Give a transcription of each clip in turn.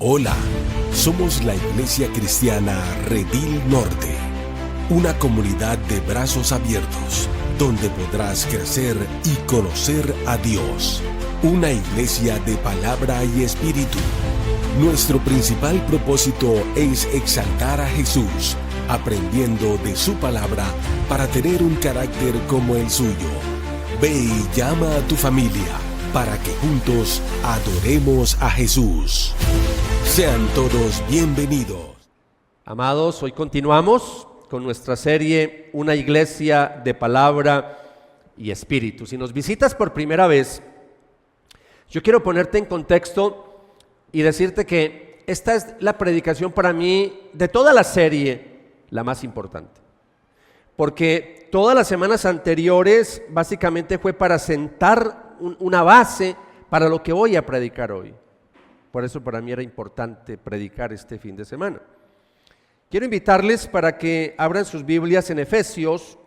Hola, somos la Iglesia Cristiana Redil Norte, una comunidad de brazos abiertos, donde podrás crecer y conocer a Dios. Una iglesia de palabra y espíritu. Nuestro principal propósito es exaltar a Jesús, aprendiendo de su palabra para tener un carácter como el suyo. Ve y llama a tu familia para que juntos adoremos a Jesús. Sean todos bienvenidos. Amados, hoy continuamos con nuestra serie Una iglesia de palabra y espíritu. Si nos visitas por primera vez, yo quiero ponerte en contexto y decirte que esta es la predicación para mí de toda la serie, la más importante. Porque todas las semanas anteriores básicamente fue para sentar una base para lo que voy a predicar hoy. Por eso para mí era importante predicar este fin de semana. Quiero invitarles para que abran sus Biblias en Efesios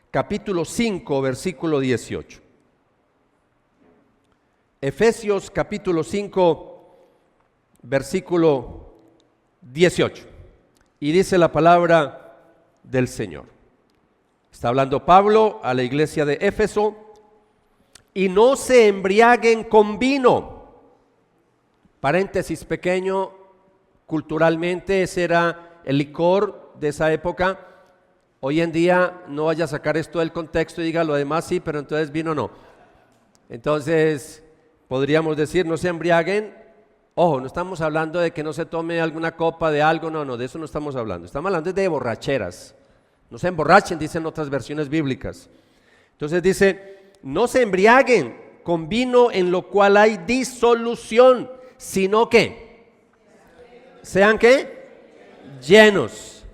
capítulo 5, versículo 18. Efesios capítulo 5, versículo 18. Y dice la palabra del Señor. Está hablando Pablo a la iglesia de Éfeso. Y no se embriaguen con vino. Paréntesis pequeño, culturalmente ese era el licor de esa época. Hoy en día no vaya a sacar esto del contexto y diga lo demás sí, pero entonces vino no. Entonces podríamos decir no se embriaguen. Ojo, no estamos hablando de que no se tome alguna copa de algo, no, de eso no estamos hablando. Estamos hablando de borracheras. No se emborrachen, dicen otras versiones bíblicas. Entonces dice, no se embriaguen con vino en lo cual hay disolución, sino que sean ¿qué? Llenos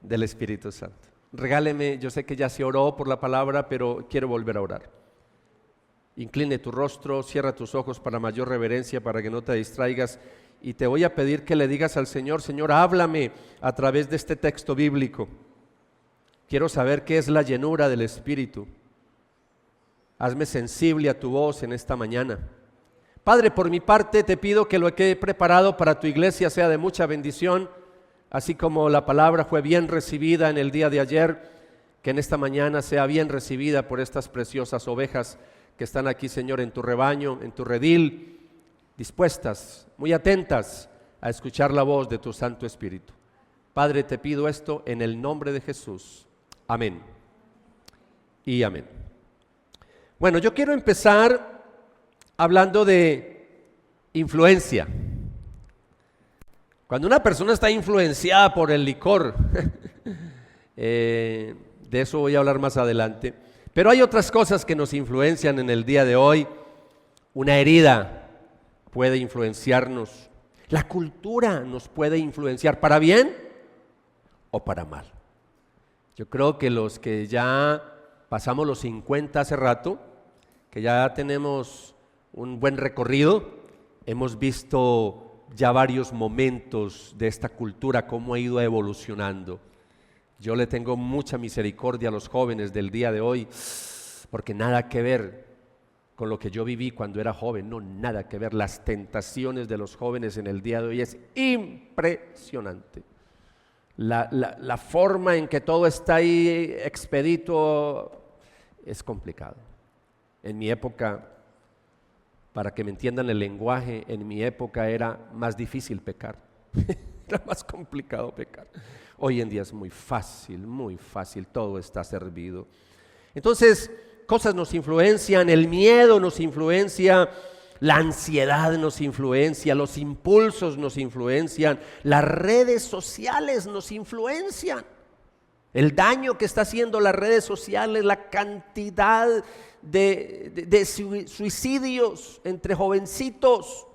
del Espíritu Santo. Regáleme, yo sé que ya se oró por la palabra, pero quiero volver a orar. Incline tu rostro, cierra tus ojos para mayor reverencia, para que no te distraigas, y te voy a pedir que le digas al Señor, Señor, háblame a través de este texto bíblico. Quiero saber qué es la llenura del Espíritu. Hazme sensible a tu voz en esta mañana. Padre, por mi parte te pido que lo que he preparado para tu iglesia sea de mucha bendición, así como la palabra fue bien recibida en el día de ayer, que en esta mañana sea bien recibida por estas preciosas ovejas que están aquí, Señor, en tu rebaño, en tu redil, dispuestas, muy atentas a escuchar la voz de tu Santo Espíritu. Padre, te pido esto en el nombre de Jesús. Amén y amén. Bueno, yo quiero empezar hablando de influencia. Cuando una persona está influenciada por el licor, de eso voy a hablar más adelante, pero hay otras cosas que nos influencian en el día de hoy. Una herida puede influenciarnos, la cultura nos puede influenciar para bien o para mal. Yo creo que los que ya pasamos los 50 hace rato, que ya tenemos un buen recorrido, hemos visto ya varios momentos de esta cultura, cómo ha ido evolucionando. Yo le tengo mucha misericordia a los jóvenes del día de hoy, porque nada que ver con lo que yo viví cuando era joven, no, nada que ver. Las tentaciones de los jóvenes en el día de hoy es impresionante. La forma en que todo está ahí expedito es complicado. En mi época, para que me entiendan el lenguaje, en mi época era más difícil pecar. Era más complicado pecar. Hoy en día es muy fácil, todo está servido. Entonces, cosas nos influencian, el miedo nos influencia, la ansiedad nos influencia, los impulsos nos influencian, las redes sociales nos influencian. El daño que está haciendo las redes sociales, la cantidad de suicidios entre jovencitos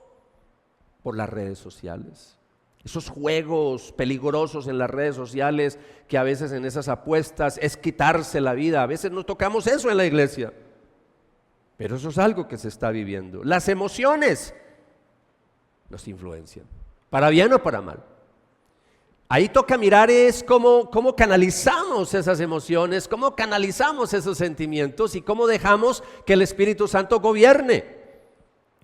por las redes sociales. Esos juegos peligrosos en las redes sociales, que a veces en esas apuestas es quitarse la vida. A veces no tocamos eso en la iglesia, pero eso es algo que se está viviendo. Las emociones nos influencian, para bien o para mal. Ahí toca mirar es cómo canalizamos esas emociones, cómo canalizamos esos sentimientos y cómo dejamos que el Espíritu Santo gobierne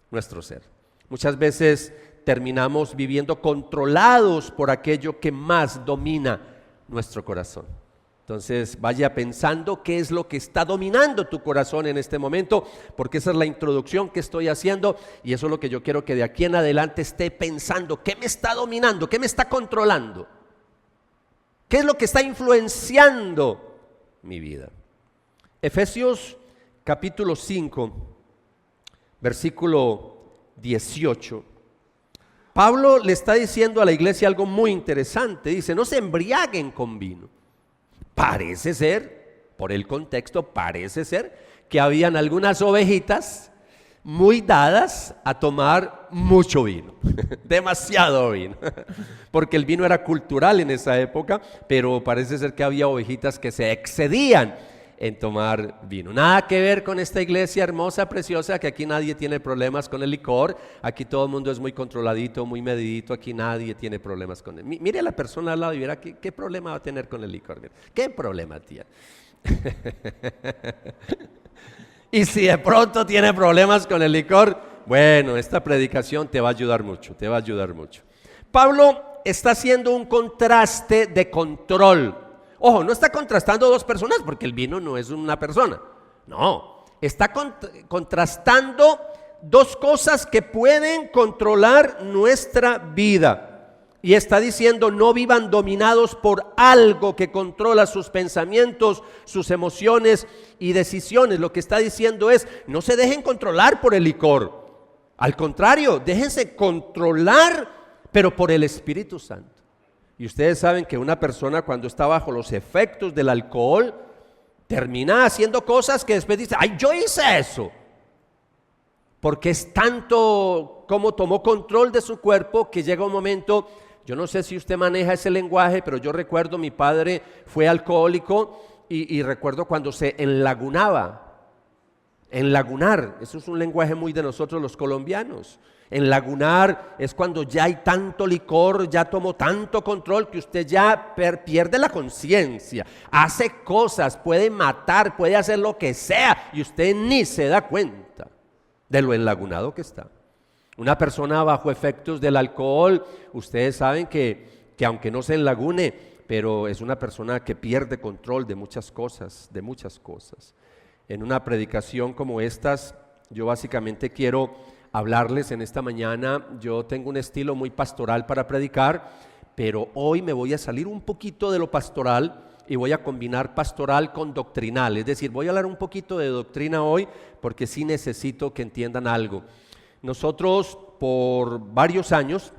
nuestro ser. Muchas veces terminamos viviendo controlados por aquello que más domina nuestro corazón. Entonces vaya pensando qué es lo que está dominando tu corazón en este momento, porque esa es la introducción que estoy haciendo y eso es lo que yo quiero que de aquí en adelante esté pensando. ¿Qué me está dominando? ¿Qué me está controlando? ¿Qué es lo que está influenciando mi vida? Efesios capítulo 5, versículo 18. Pablo le está diciendo a la iglesia algo muy interesante. Dice, no se embriaguen con vino. Parece ser, por el contexto, parece ser que habían algunas ovejitas muy dadas a tomar mucho vino, demasiado vino, porque el vino era cultural en esa época, pero parece ser que había ovejitas que se excedían en tomar vino. Nada que ver con esta iglesia hermosa, preciosa, que aquí nadie tiene problemas con el licor, aquí todo el mundo es muy controladito, muy medidito, aquí nadie tiene problemas con él. Mire a la persona al lado y verá qué problema va a tener con el licor. Mira, ¿qué problema tiene? Y si de pronto tiene problemas con el licor, bueno, esta predicación te va a ayudar mucho, te va a ayudar mucho. Pablo está haciendo un contraste de control. Ojo, no está contrastando dos personas porque el vino no es una persona. No, está contrastando dos cosas que pueden controlar nuestra vida. Y está diciendo, no vivan dominados por algo que controla sus pensamientos, sus emociones y decisiones. Lo que está diciendo es, no se dejen controlar por el licor. Al contrario, déjense controlar, pero por el Espíritu Santo. Y ustedes saben que una persona cuando está bajo los efectos del alcohol termina haciendo cosas que después dice, ¡ay, yo hice eso! Porque es tanto como tomó control de su cuerpo que llega un momento, yo no sé si usted maneja ese lenguaje, pero yo recuerdo mi padre fue alcohólico y recuerdo cuando se enlagunaba. Enlagunar, eso es un lenguaje muy de nosotros los colombianos. Enlagunar es cuando ya hay tanto licor, ya tomó tanto control que usted ya pierde la conciencia, hace cosas, puede matar, puede hacer lo que sea y usted ni se da cuenta de lo enlagunado que está. Una persona bajo efectos del alcohol, ustedes saben que aunque no se enlagune, pero es una persona que pierde control de muchas cosas, En una predicación como estas, yo básicamente quiero hablarles en esta mañana. Yo tengo un estilo muy pastoral para predicar, pero hoy me voy a salir un poquito de lo pastoral y voy a combinar pastoral con doctrinal, es decir, voy a hablar un poquito de doctrina hoy porque sí necesito que entiendan algo. Nosotros por varios años,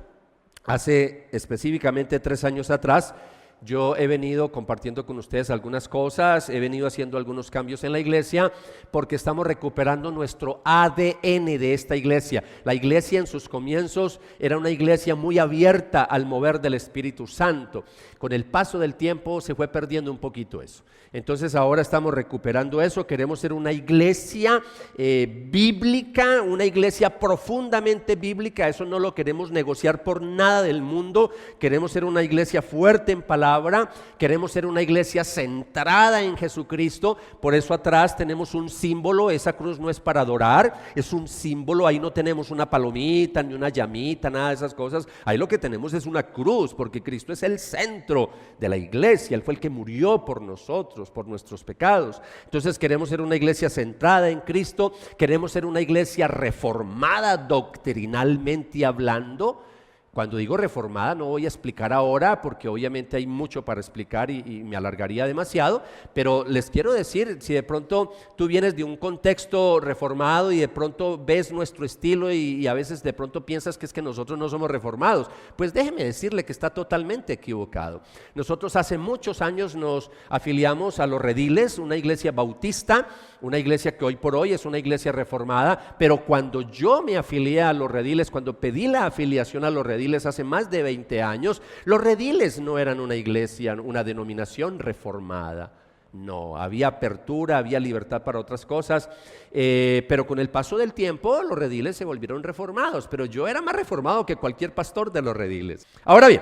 hace específicamente 3 años atrás, yo he venido compartiendo con ustedes algunas cosas, he venido haciendo algunos cambios en la iglesia porque estamos recuperando nuestro ADN de esta iglesia. La iglesia en sus comienzos era una iglesia muy abierta al mover del Espíritu Santo. Con el paso del tiempo se fue perdiendo un poquito eso. Entonces ahora estamos recuperando eso, queremos ser una iglesia bíblica, una iglesia profundamente bíblica, eso no lo queremos negociar por nada del mundo, queremos ser una iglesia fuerte en palabra, queremos ser una iglesia centrada en Jesucristo, por eso atrás tenemos un símbolo, esa cruz no es para adorar, es un símbolo, ahí no tenemos una palomita, ni una llamita, nada de esas cosas, ahí lo que tenemos es una cruz, porque Cristo es el centro de la iglesia, Él fue el que murió por nosotros, por nuestros pecados. Entonces queremos ser una iglesia centrada en Cristo, queremos ser una iglesia reformada doctrinalmente hablando. Cuando digo reformada no voy a explicar ahora porque obviamente hay mucho para explicar y me alargaría demasiado, pero les quiero decir, si de pronto tú vienes de un contexto reformado y de pronto ves nuestro estilo y a veces de pronto piensas que es que nosotros no somos reformados, pues déjeme decirle que está totalmente equivocado. Nosotros hace muchos años nos afiliamos a Los Rediles, una iglesia bautista, una iglesia que hoy por hoy es una iglesia reformada, pero cuando yo me afilié a Los Rediles, cuando pedí la afiliación a Los Rediles hace más de 20 años, Los Rediles no eran una iglesia, una denominación reformada. No, había apertura, había libertad para otras cosas, pero con el paso del tiempo Los Rediles se volvieron reformados, pero yo era más reformado que cualquier pastor de Los Rediles. Ahora bien,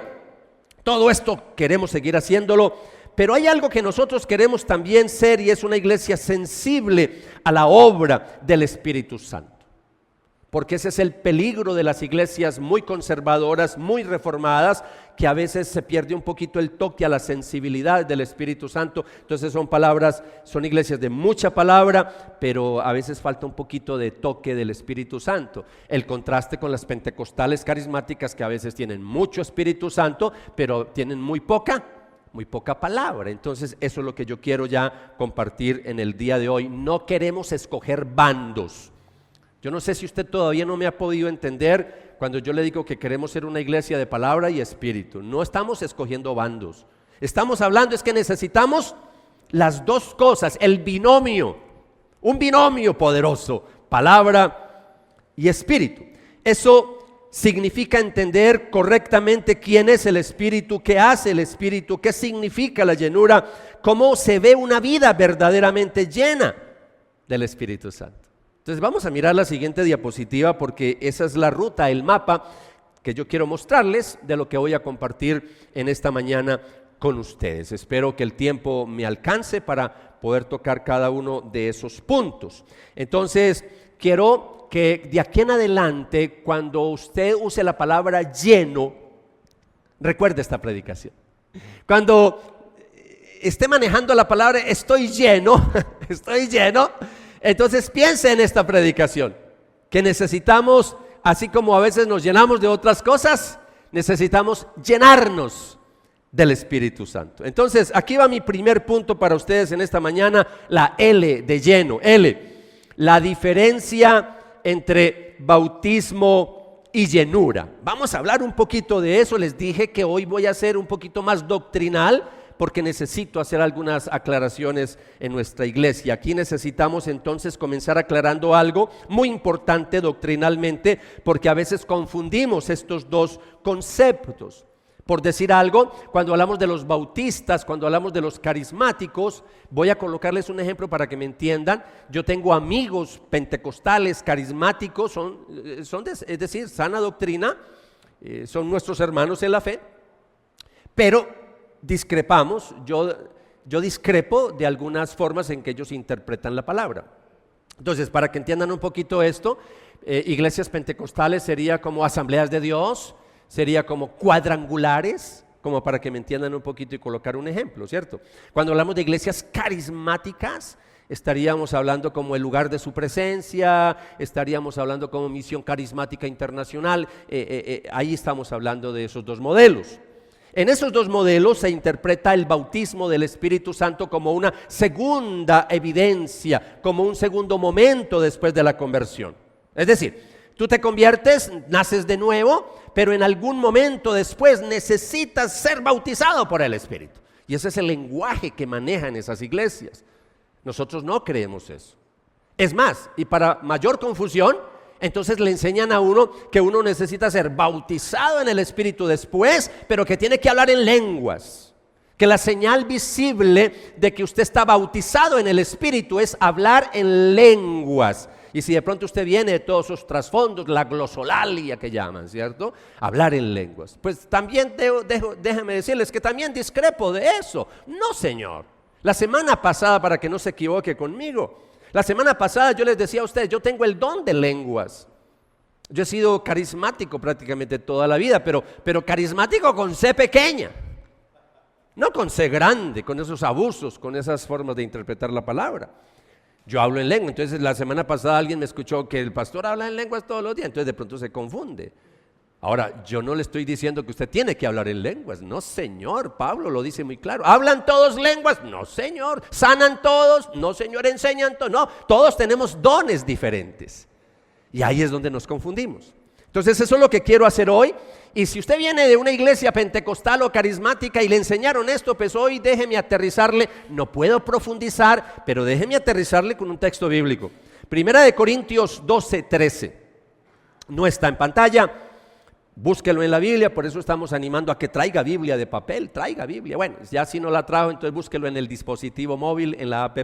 todo esto queremos seguir haciéndolo, pero hay algo que nosotros queremos también ser y es una iglesia sensible a la obra del Espíritu Santo. porque ese es el peligro de las iglesias muy conservadoras, muy reformadas, que a veces se pierde un poquito el toque a la sensibilidad del Espíritu Santo. Entonces son iglesias de mucha palabra, pero a veces falta un poquito de toque del Espíritu Santo. El contraste con las pentecostales carismáticas, que a veces tienen mucho Espíritu Santo, pero tienen muy poca palabra. Entonces eso es lo que yo quiero ya compartir en el día de hoy. No queremos escoger bandos. Yo no sé si usted todavía no me ha podido entender cuando yo le digo que queremos ser una iglesia de palabra y espíritu. No estamos escogiendo bandos. Estamos hablando es que necesitamos las dos cosas, el binomio, un binomio poderoso, palabra y espíritu. Eso significa entender correctamente quién es el Espíritu, qué hace el Espíritu, qué significa la llenura, cómo se ve una vida verdaderamente llena del Espíritu Santo. Entonces vamos a mirar la siguiente diapositiva porque esa es la ruta, el mapa que yo quiero mostrarles de lo que voy a compartir en esta mañana con ustedes. Espero que el tiempo me alcance para poder tocar cada uno de esos puntos. Entonces quiero que de aquí en adelante, cuando usted use la palabra lleno, recuerde esta predicación. Cuando esté manejando la palabra estoy lleno, entonces piense en esta predicación, que necesitamos, así como a veces nos llenamos de otras cosas, necesitamos llenarnos del Espíritu Santo. Entonces aquí va mi primer punto para ustedes en esta mañana, la L de lleno. L, la diferencia entre bautismo y llenura. Vamos a hablar un poquito de eso. Les dije que hoy voy a ser un poquito más doctrinal porque necesito hacer algunas aclaraciones en nuestra iglesia. Aquí necesitamos entonces comenzar aclarando algo muy importante doctrinalmente, porque a veces confundimos estos dos conceptos. Por decir algo, cuando hablamos de los bautistas, cuando hablamos de los carismáticos, voy a colocarles un ejemplo para que me entiendan. Yo tengo amigos pentecostales carismáticos, es decir, sana doctrina, son nuestros hermanos en la fe, pero discrepamos, yo discrepo de algunas formas en que ellos interpretan la palabra. Entonces, para que entiendan un poquito esto, iglesias pentecostales sería como asambleas de Dios, sería como cuadrangulares, como para que me entiendan un poquito y colocar un ejemplo, ¿cierto? Cuando hablamos de iglesias carismáticas, estaríamos hablando como el lugar de su presencia, estaríamos hablando como misión carismática internacional, ahí estamos hablando de esos dos modelos. En esos dos modelos se interpreta el bautismo del Espíritu Santo como una segunda evidencia, como un segundo momento después de la conversión. Es decir, tú te conviertes, naces de nuevo, pero en algún momento después necesitas ser bautizado por el Espíritu. Y ese es el lenguaje que manejan esas iglesias. Nosotros no creemos eso. Es más, y para mayor confusión, entonces le enseñan a uno que uno necesita ser bautizado en el Espíritu después, pero que tiene que hablar en lenguas. Que la señal visible de que usted está bautizado en el Espíritu es hablar en lenguas. Y si de pronto usted viene de todos esos trasfondos, la glosolalia que llaman, ¿cierto? Hablar en lenguas. Pues también déjenme decirles que también discrepo de eso. No, señor. La semana pasada, para que no se equivoque conmigo, la semana pasada yo les decía a ustedes, yo tengo el don de lenguas. Yo he sido carismático prácticamente toda la vida, pero carismático con C pequeña, no con C grande, con esos abusos, con esas formas de interpretar la palabra. Yo hablo en lengua, entonces la semana pasada alguien me escuchó que el pastor habla en lenguas todos los días, entonces de pronto se confunde. Ahora, yo no le estoy diciendo que usted tiene que hablar en lenguas, no señor, Pablo lo dice muy claro. ¿Hablan todos lenguas? No señor. ¿Sanan todos? No señor. ¿Enseñan todos? No, todos tenemos dones diferentes. Y ahí es donde nos confundimos. Entonces eso es lo que quiero hacer hoy. Y si usted viene de una iglesia pentecostal o carismática y le enseñaron esto, pues hoy déjeme aterrizarle, no puedo profundizar, pero déjeme aterrizarle con un texto bíblico. Primera de Corintios 12:13. No está en pantalla. Búsquelo en la Biblia, por eso estamos animando a que traiga Biblia de papel, traiga Biblia. Bueno, ya si no la trajo, entonces búsquelo en el dispositivo móvil, en la app,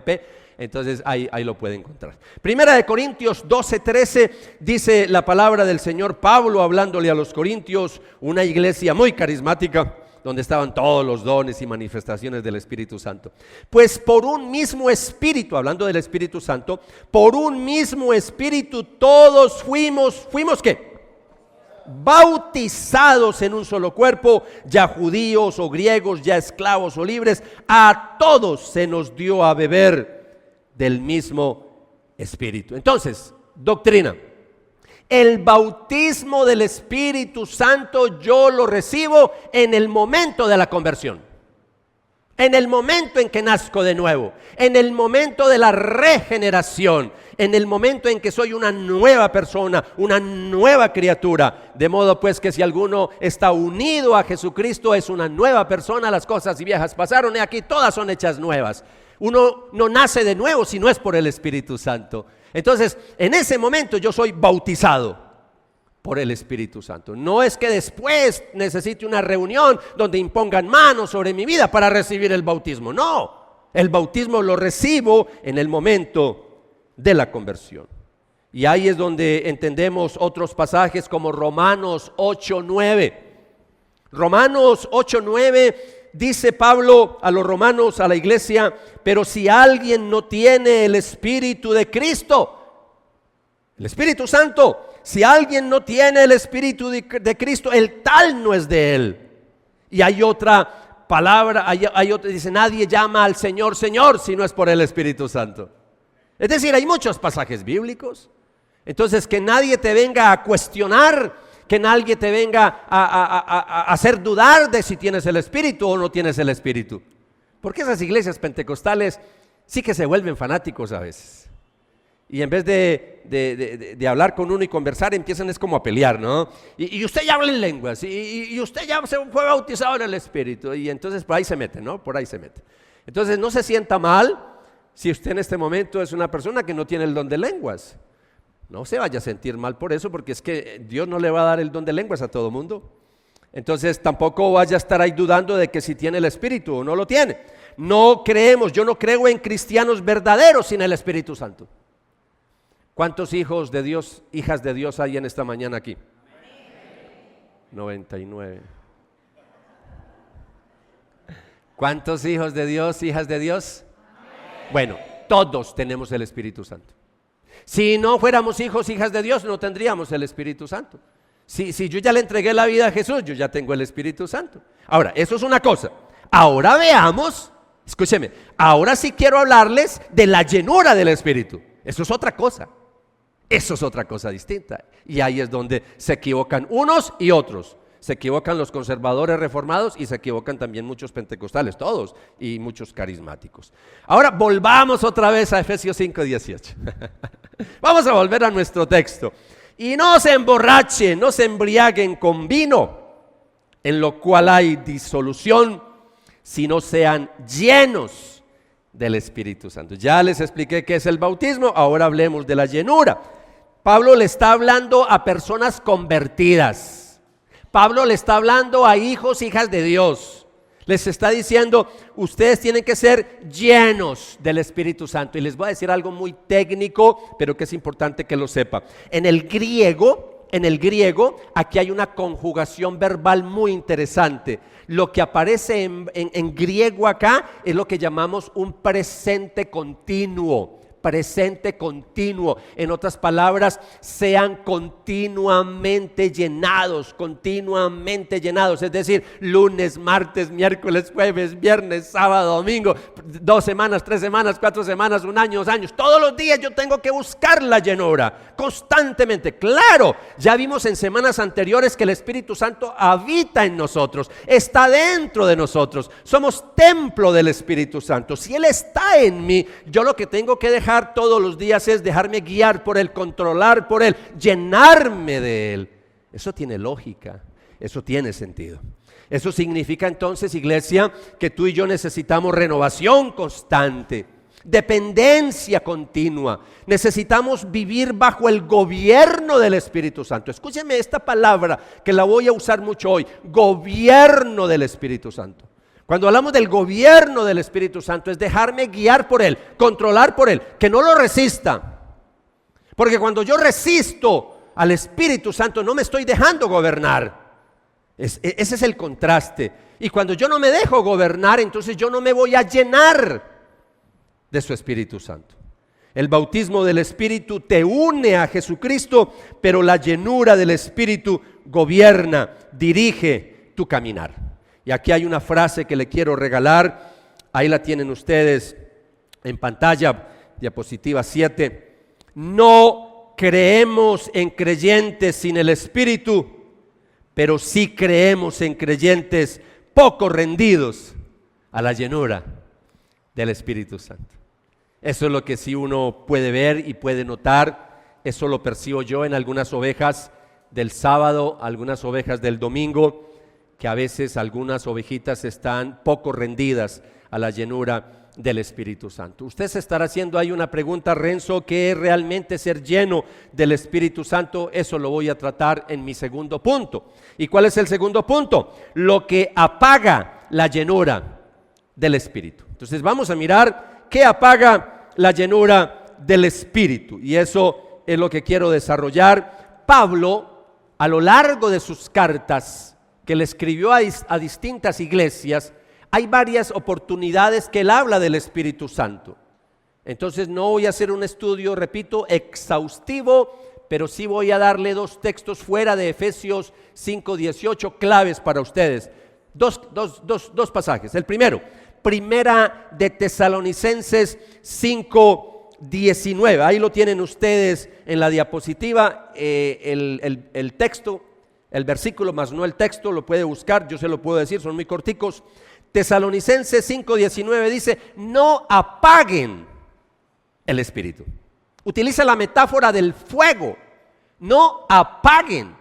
entonces ahí lo puede encontrar. Primera de Corintios 12:13 dice la palabra del Señor Pablo hablándole a los corintios, una iglesia muy carismática, donde estaban todos los dones y manifestaciones del Espíritu Santo. Pues por un mismo Espíritu, hablando del Espíritu Santo, por un mismo Espíritu todos fuimos ¿qué? Bautizados en un solo cuerpo, ya judíos o griegos, ya esclavos o libres, a todos se nos dio a beber del mismo Espíritu. Entonces, doctrina: el bautismo del Espíritu Santo yo lo recibo en el momento de la conversión, en el momento en que nazco de nuevo, en el momento de la regeneración, en el momento en que soy una nueva persona, una nueva criatura. De modo pues que si alguno está unido a Jesucristo es una nueva persona, las cosas viejas pasaron y aquí todas son hechas nuevas. Uno no nace de nuevo si no es por el Espíritu Santo. Entonces, en ese momento yo soy bautizado por el Espíritu Santo. No es que después necesite una reunión donde impongan manos sobre mi vida para recibir el bautismo. No, el bautismo lo recibo en el momento de la conversión. Y ahí es donde entendemos otros pasajes como Romanos 8:9. Romanos 8:9 dice Pablo a los romanos, a la iglesia: pero si alguien no tiene el Espíritu de Cristo, el Espíritu Santo, si alguien no tiene el Espíritu de Cristo, el tal no es de él. Y hay otra palabra, hay otra, dice: nadie llama al Señor Señor si no es por el Espíritu Santo. Es decir, hay muchos pasajes bíblicos. Entonces, que nadie te venga a cuestionar, que nadie te venga a hacer dudar de si tienes el Espíritu o no tienes el Espíritu. Porque esas iglesias pentecostales sí que se vuelven fanáticos a veces. Y en vez de hablar con uno y conversar, empiezan es como a pelear, ¿no? Y usted ya habla en lenguas, y usted ya se fue bautizado en el Espíritu. Y entonces por ahí se mete, ¿no? Por ahí se mete. Entonces no se sienta mal si usted en este momento es una persona que no tiene el don de lenguas. No se vaya a sentir mal por eso, porque es que Dios no le va a dar el don de lenguas a todo mundo. Entonces tampoco vaya a estar ahí dudando de que si tiene el Espíritu o no lo tiene. No creemos, yo no creo en cristianos verdaderos sin el Espíritu Santo. ¿Cuántos hijos de Dios, hijas de Dios hay en esta mañana aquí? 99. ¿Cuántos hijos de Dios, hijas de Dios? Bueno, todos tenemos el Espíritu Santo. Si no fuéramos hijos, hijas de Dios, no tendríamos el Espíritu Santo. Si yo ya le entregué la vida a Jesús, yo ya tengo el Espíritu Santo. Ahora, eso es una cosa. Ahora veamos, escúcheme, ahora sí quiero hablarles de la llenura del Espíritu. Eso es otra cosa. Eso es otra cosa distinta. Y ahí es donde se equivocan unos y otros. Se equivocan los conservadores reformados y se equivocan también muchos pentecostales, todos, y muchos carismáticos. Ahora volvamos otra vez a Efesios 5:18. Vamos a volver a nuestro texto. Y no se emborrachen, no se embriaguen con vino, en lo cual hay disolución, sino sean llenos del Espíritu Santo. Ya les expliqué qué es el bautismo, ahora hablemos de la llenura. Pablo le está hablando a personas convertidas. Pablo le está hablando a hijos, hijas de Dios. Les está diciendo: ustedes tienen que ser llenos del Espíritu Santo. Y les voy a decir algo muy técnico, pero que es importante que lo sepa. En el griego, aquí hay una conjugación verbal muy interesante. Lo que aparece en griego acá es lo que llamamos un presente continuo. Presente continuo. En otras palabras, sean continuamente llenados. Es decir, lunes, martes, miércoles, jueves, viernes, sábado, domingo, 2 semanas, 3 semanas, 4 semanas, 1 año, 2 años. Todos los días yo tengo que buscar la llenura constantemente. Claro, ya vimos en semanas anteriores que el Espíritu Santo habita en nosotros, está dentro de nosotros. Somos templo del Espíritu Santo. Si Él está en mí, yo lo que tengo que dejar todos los días es dejarme guiar por Él, controlar por Él, llenarme de Él. Eso tiene lógica, eso tiene sentido. Eso significa entonces, iglesia, que tú y yo necesitamos renovación constante, dependencia continua. Necesitamos vivir bajo el gobierno del Espíritu Santo. Escúcheme esta palabra que la voy a usar mucho hoy: gobierno del Espíritu Santo. Cuando hablamos del gobierno del Espíritu Santo, es dejarme guiar por Él, controlar por Él, que no lo resista. Porque cuando yo resisto al Espíritu Santo, no me estoy dejando gobernar. Ese es el contraste. Y cuando yo no me dejo gobernar, entonces yo no me voy a llenar de su Espíritu Santo. El bautismo del Espíritu te une a Jesucristo, pero la llenura del Espíritu gobierna, dirige tu caminar. Y aquí hay una frase que le quiero regalar, ahí la tienen ustedes en pantalla, diapositiva 7. No creemos en creyentes sin el Espíritu, pero sí creemos en creyentes poco rendidos a la llenura del Espíritu Santo. Eso es lo que sí uno puede ver y puede notar. Eso lo percibo yo en algunas ovejas del sábado, algunas ovejas del domingo, que a veces algunas ovejitas están poco rendidas a la llenura del Espíritu Santo. Usted se estará haciendo ahí una pregunta, Renzo, ¿qué es realmente ser lleno del Espíritu Santo? Eso lo voy a tratar en mi segundo punto. ¿Y cuál es el segundo punto? Lo que apaga la llenura del Espíritu. Entonces vamos a mirar qué apaga la llenura del Espíritu, y eso es lo que quiero desarrollar. Pablo, a lo largo de sus cartas que le escribió a distintas iglesias, hay varias oportunidades que él habla del Espíritu Santo. Entonces no voy a hacer un estudio, repito, exhaustivo, pero sí voy a darle dos textos fuera de Efesios 5:18 claves para ustedes. Dos pasajes. El primero, Primera de Tesalonicenses 5:19. Ahí lo tienen ustedes en la diapositiva, el texto, el versículo, más no el texto, lo puede buscar, yo se lo puedo decir, son muy corticos. Tesalonicenses 5:19 dice: no apaguen el Espíritu. Utiliza la metáfora del fuego. No apaguen.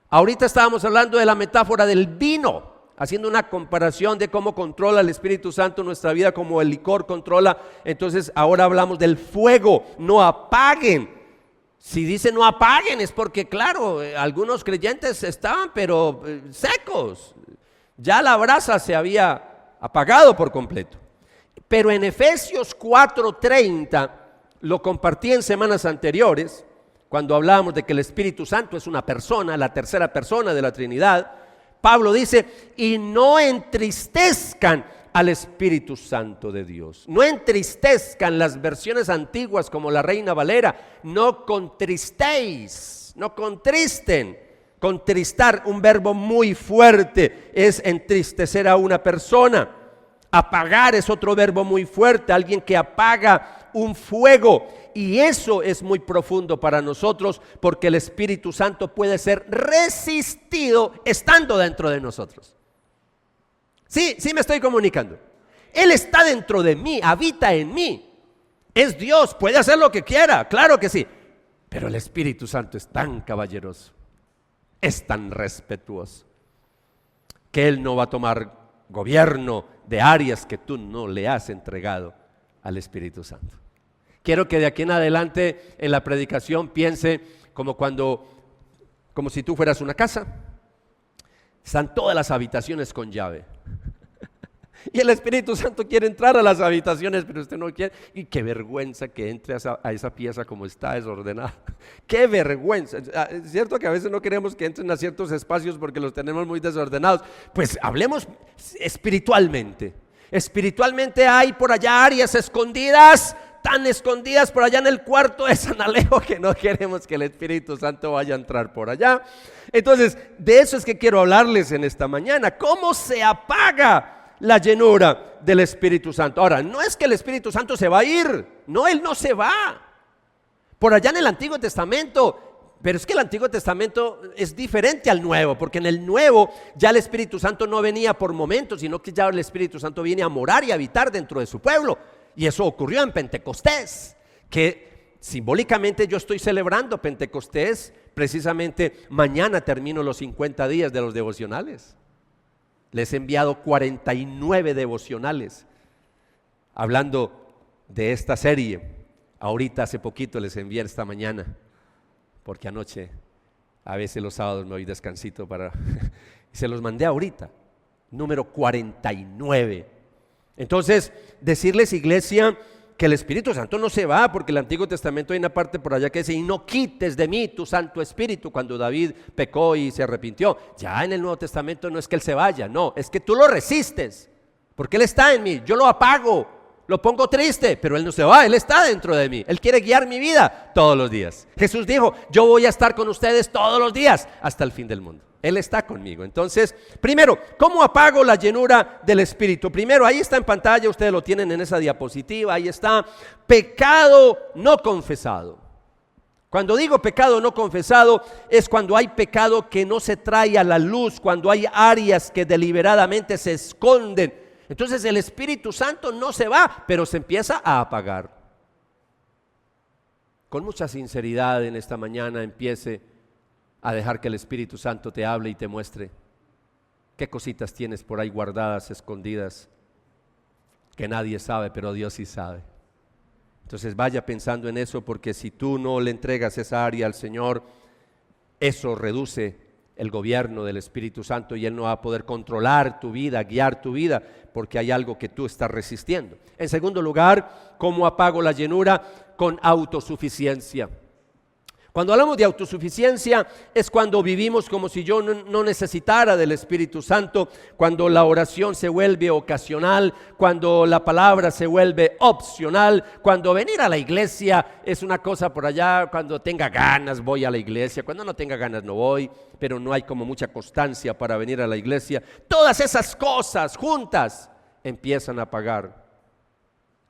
Ahorita estábamos hablando de la metáfora del vino, haciendo una comparación de cómo controla el Espíritu Santo nuestra vida, como el licor controla. Entonces ahora hablamos del fuego. No apaguen. Si dice no apaguen es porque, claro, algunos creyentes estaban pero secos. Ya la brasa se había apagado por completo. Pero en Efesios 4:30, lo compartí en semanas anteriores, cuando hablábamos de que el Espíritu Santo es una persona, la tercera persona de la Trinidad. Pablo dice: y no entristezcan al Espíritu Santo de Dios. No entristezcan. Las versiones antiguas como la Reina Valera: no contristéis, no contristen. Contristar, un verbo muy fuerte, es entristecer a una persona. Apagar es otro verbo muy fuerte, alguien que apaga un fuego. Y eso es muy profundo para nosotros, porque el Espíritu Santo puede ser resistido estando dentro de nosotros. Sí me estoy comunicando. Él está dentro de mí, habita en mí. Es Dios, puede hacer lo que quiera, claro que sí. Pero el Espíritu Santo es tan caballeroso, es tan respetuoso, que Él no va a tomar gobierno de áreas que tú no le has entregado al Espíritu Santo. Quiero que de aquí en adelante en la predicación piense como si tú fueras una casa. Están todas las habitaciones con llave. Y el Espíritu Santo quiere entrar a las habitaciones, pero usted no quiere. Y qué vergüenza que entre a esa pieza como está desordenada. Qué vergüenza. Es cierto que a veces no queremos que entren a ciertos espacios porque los tenemos muy desordenados. Pues hablemos espiritualmente. Espiritualmente hay por allá áreas escondidas, tan escondidas por allá en el cuarto de San Alejo, que no queremos que el Espíritu Santo vaya a entrar por allá. Entonces, de eso es que quiero hablarles en esta mañana. ¿Cómo se apaga la llenura del Espíritu Santo? Ahora, no es que el Espíritu Santo se va a ir. No, Él no se va. Por allá en el Antiguo Testamento, pero es que el Antiguo Testamento es diferente al Nuevo, porque en el Nuevo ya el Espíritu Santo no venía por momentos, sino que ya el Espíritu Santo viene a morar y a habitar dentro de su pueblo. Y eso ocurrió en Pentecostés, que simbólicamente yo estoy celebrando Pentecostés. Precisamente mañana termino los 50 días de los devocionales. Les he enviado 49 devocionales hablando de esta serie. Ahorita hace poquito les envié esta mañana, porque anoche, a veces los sábados me doy descansito y se los mandé ahorita, número 49. Entonces, decirles, iglesia, que el Espíritu Santo no se va, porque el Antiguo Testamento hay una parte por allá que dice, y no quites de mí tu Santo Espíritu, cuando David pecó y se arrepintió. Ya en el Nuevo Testamento no es que Él se vaya, no, es que tú lo resistes, porque Él está en mí, yo lo apago, lo pongo triste, pero Él no se va, Él está dentro de mí, Él quiere guiar mi vida todos los días. Jesús dijo, yo voy a estar con ustedes todos los días, hasta el fin del mundo. Él está conmigo. Entonces, primero, ¿cómo apago la llenura del Espíritu? Primero, ahí está en pantalla, ustedes lo tienen en esa diapositiva, ahí está, pecado no confesado. Cuando digo pecado no confesado, es cuando hay pecado que no se trae a la luz, cuando hay áreas que deliberadamente se esconden. Entonces el Espíritu Santo no se va, pero se empieza a apagar. Con mucha sinceridad en esta mañana empiece a dejar que el Espíritu Santo te hable y te muestre qué cositas tienes por ahí guardadas, escondidas, que nadie sabe, pero Dios sí sabe. Entonces vaya pensando en eso, porque si tú no le entregas esa área al Señor, eso reduce el gobierno del Espíritu Santo y Él no va a poder controlar tu vida, guiar tu vida, porque hay algo que tú estás resistiendo. En segundo lugar, ¿cómo apago la llenura? Con autosuficiencia. Cuando hablamos de autosuficiencia es cuando vivimos como si yo no necesitara del Espíritu Santo, cuando la oración se vuelve ocasional, cuando la palabra se vuelve opcional, cuando venir a la iglesia es una cosa por allá, cuando tenga ganas voy a la iglesia, cuando no tenga ganas no voy, pero no hay como mucha constancia para venir a la iglesia. Todas esas cosas juntas empiezan a apagar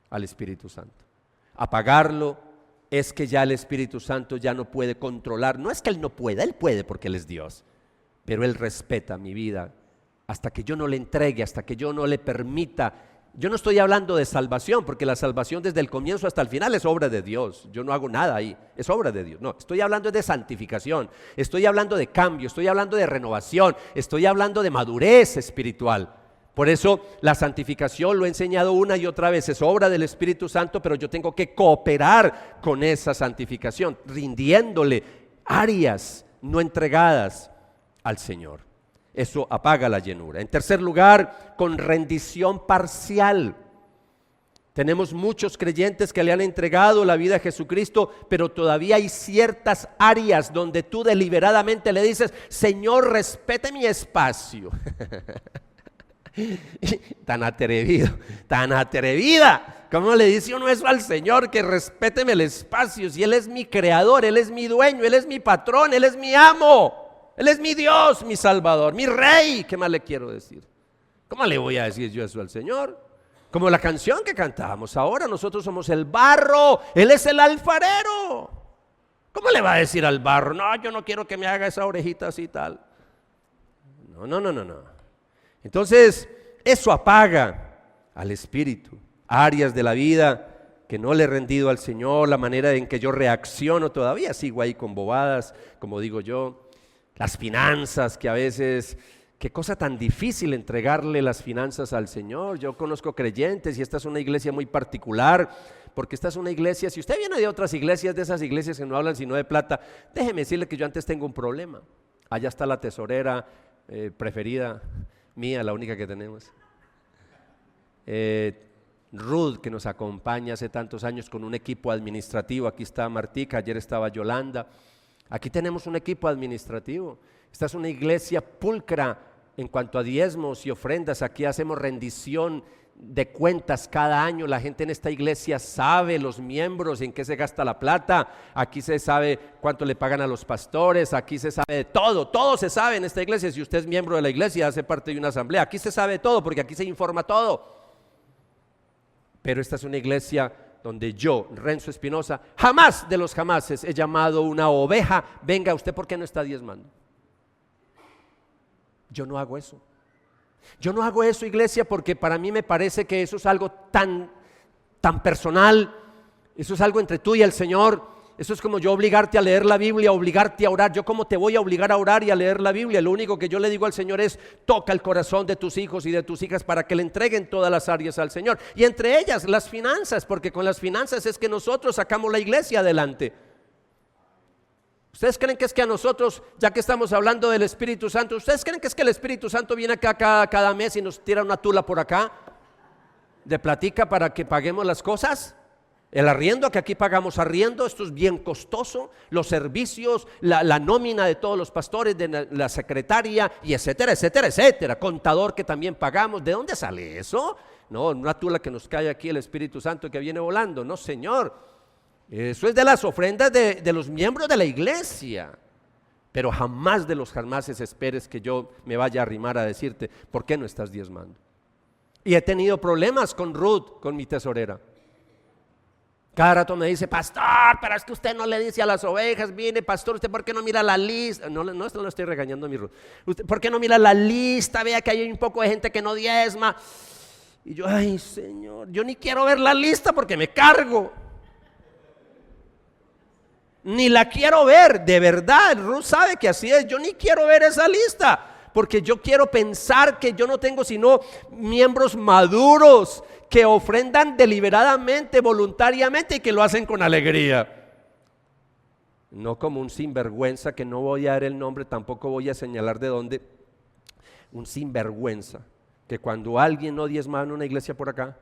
al Espíritu Santo. Apagarlo es que ya el Espíritu Santo ya no puede controlar. No es que Él no pueda, Él puede porque Él es Dios, pero Él respeta mi vida hasta que yo no le entregue, hasta que yo no le permita. Yo no estoy hablando de salvación, porque la salvación desde el comienzo hasta el final es obra de Dios. Yo no hago nada ahí, es obra de Dios. No, estoy hablando de santificación, estoy hablando de cambio, estoy hablando de renovación, estoy hablando de madurez espiritual. Por eso la santificación, lo he enseñado una y otra vez, es obra del Espíritu Santo, pero yo tengo que cooperar con esa santificación, rindiéndole áreas no entregadas al Señor. Eso apaga la llenura. En tercer lugar, con rendición parcial. Tenemos muchos creyentes que le han entregado la vida a Jesucristo, pero todavía hay ciertas áreas donde tú deliberadamente le dices, Señor, respete mi espacio. Tan atrevido, tan atrevida. ¿Cómo le dice uno eso al Señor? Que respéteme el espacio, si Él es mi creador, Él es mi dueño, Él es mi patrón, Él es mi amo, Él es mi Dios, mi Salvador, mi Rey. ¿Qué más le quiero decir? ¿Cómo le voy a decir yo eso al Señor? Como la canción que cantábamos ahora, nosotros somos el barro, Él es el alfarero. ¿Cómo le va a decir al barro? No, yo no quiero que me haga esa orejita así tal. No. Entonces, eso apaga al Espíritu, áreas de la vida que no le he rendido al Señor, la manera en que yo reacciono, todavía sigo ahí con bobadas, como digo yo, las finanzas, que a veces, qué cosa tan difícil entregarle las finanzas al Señor. Yo conozco creyentes y esta es una iglesia muy particular, porque esta es una iglesia, si usted viene de otras iglesias, de esas iglesias que no hablan sino de plata, déjeme decirle que yo antes tengo un problema. Allá está la tesorera preferida mía, la única que tenemos, Ruth, que nos acompaña hace tantos años con un equipo administrativo. Aquí está Martica, ayer estaba Yolanda. Aquí tenemos un equipo administrativo. Esta es una iglesia pulcra en cuanto a diezmos y ofrendas. Aquí hacemos rendición de cuentas cada año. La gente en esta iglesia sabe, los miembros, en qué se gasta la plata. Aquí se sabe cuánto le pagan a los pastores, aquí se sabe de todo, todo se sabe en esta iglesia. Si usted es miembro de la iglesia, hace parte de una asamblea, aquí se sabe todo, porque aquí se informa todo. Pero esta es una iglesia donde yo, Renzo Espinosa, jamás de los jamases he llamado una oveja, venga, ¿usted por qué no está diezmando? Yo no hago eso. Yo no hago eso, iglesia, porque para mí me parece que eso es algo tan personal. Eso es algo entre tú y el Señor. Eso es como yo obligarte a leer la Biblia, obligarte a orar. ¿Yo cómo te voy a obligar a orar y a leer la Biblia? Lo único que yo le digo al Señor es, toca el corazón de tus hijos y de tus hijas para que le entreguen todas las áreas al Señor. Y entre ellas las finanzas, porque con las finanzas es que nosotros sacamos la iglesia adelante. ¿Ustedes creen que es que a nosotros, ya que estamos hablando del Espíritu Santo, ¿ustedes creen que es que el Espíritu Santo viene acá cada mes y nos tira una tula por acá de platica para que paguemos las cosas? El arriendo, que aquí pagamos arriendo, esto es bien costoso, los servicios, la nómina de todos los pastores, de la secretaria, y etcétera, etcétera, etcétera. Contador que también pagamos. ¿De dónde sale eso? No, una tula que nos cae aquí el Espíritu Santo que viene volando. No, Señor. Eso es de las ofrendas de los miembros de la iglesia. Pero jamás de los jamases esperes que yo me vaya a arrimar a decirte, ¿por qué no estás diezmando? Y he tenido problemas con Ruth, con mi tesorera. Cada rato me dice, pastor, pero es que usted no le dice a las ovejas, mire, pastor, ¿usted por qué no mira la lista? No, esto no lo estoy regañando a mi Ruth. ¿Usted por qué no mira la lista? Vea que hay un poco de gente que no diezma. Y yo, ay, Señor, yo ni quiero ver la lista porque me cargo. Ni la quiero ver, de verdad. Ruth sabe que así es. Yo ni quiero ver esa lista porque yo quiero pensar que yo no tengo sino miembros maduros que ofrendan deliberadamente, voluntariamente y que lo hacen con alegría. No como un sinvergüenza, que no voy a dar el nombre, tampoco voy a señalar de dónde. Un sinvergüenza que cuando alguien no diezmaba en una iglesia por acá,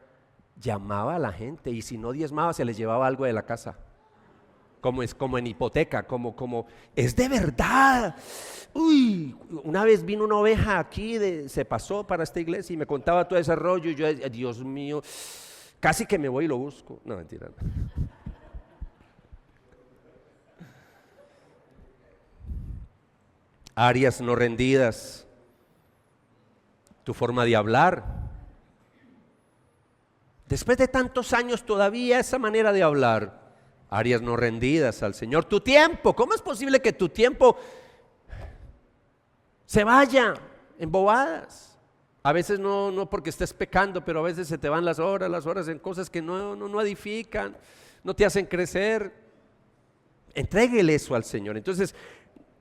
llamaba a la gente, y si no diezmaba se les llevaba algo de la casa. Como en hipoteca, como es de verdad. Uy, una vez vino una oveja aquí, se pasó para esta iglesia y me contaba todo ese rollo y yo, Dios mío, casi que me voy y lo busco. No, mentira. Áreas no rendidas, tu forma de hablar. Después de tantos años todavía esa manera de hablar. Áreas no rendidas al Señor. Tu tiempo, ¿cómo es posible que tu tiempo se vaya en bobadas? A veces no porque estés pecando, pero a veces se te van las horas en cosas que no edifican, no te hacen crecer. Entréguele eso al Señor. Entonces,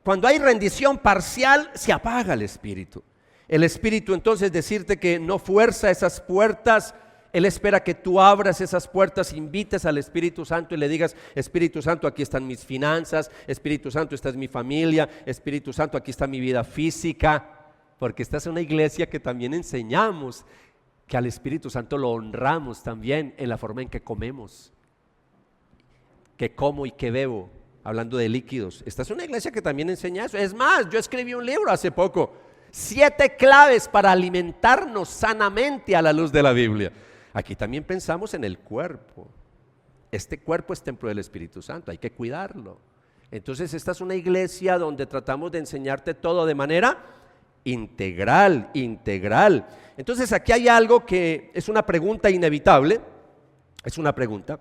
cuando hay rendición parcial, se apaga el Espíritu. El Espíritu, entonces, decirte que no fuerza esas puertas. Él espera que tú abras esas puertas, invites al Espíritu Santo y le digas, Espíritu Santo, aquí están mis finanzas, Espíritu Santo, esta es mi familia, Espíritu Santo, aquí está mi vida física, porque esta es una iglesia que también enseñamos que al Espíritu Santo lo honramos también en la forma en que comemos, que como y que bebo, hablando de líquidos. Esta es una iglesia que también enseña eso. Es más, yo escribí un libro hace poco, 7 claves para alimentarnos sanamente a la luz de la Biblia. Aquí también pensamos en el cuerpo. Este cuerpo es templo del Espíritu Santo, hay que cuidarlo. Entonces esta es una iglesia donde tratamos de enseñarte todo de manera integral. Entonces aquí hay algo que es una pregunta inevitable, es una pregunta.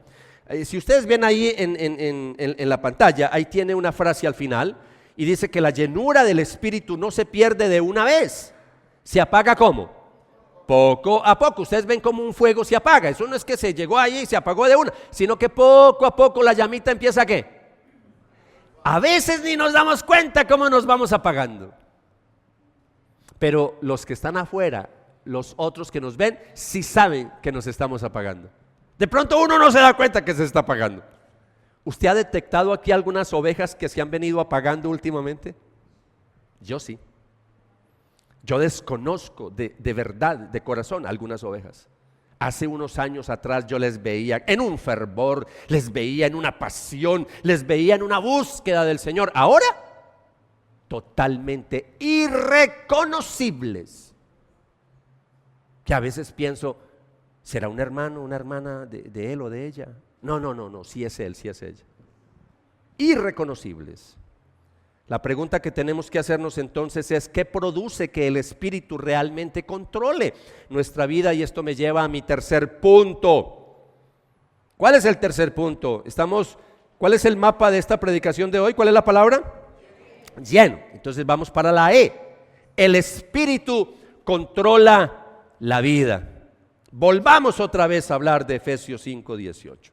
Si ustedes ven ahí en la pantalla, ahí tiene una frase al final y dice que la llenura del Espíritu no se pierde de una vez, se apaga ¿cómo? Poco a poco. Ustedes ven como un fuego se apaga. Eso no es que se llegó ahí y se apagó de una, sino que poco a poco la llamita empieza ¿a qué? A veces ni nos damos cuenta cómo nos vamos apagando. Pero los que están afuera, los otros que nos ven, sí saben que nos estamos apagando. De pronto uno no se da cuenta que se está apagando. ¿Usted ha detectado aquí algunas ovejas que se han venido apagando últimamente? Yo sí. Yo desconozco de verdad, de corazón, algunas ovejas. Hace unos años atrás yo les veía en un fervor, les veía en una pasión, les veía en una búsqueda del Señor. Ahora, totalmente irreconocibles. Que a veces pienso, ¿será un hermano, una hermana de él o de ella? No, sí es él, sí es ella. Irreconocibles. La pregunta que tenemos que hacernos entonces es, ¿qué produce que el Espíritu realmente controle nuestra vida? Y esto me lleva a mi tercer punto. ¿Cuál es el tercer punto? ¿Cuál es el mapa de esta predicación de hoy? ¿Cuál es la palabra? Lleno. Entonces vamos para la E. El Espíritu controla la vida. Volvamos otra vez a hablar de Efesios 5:18.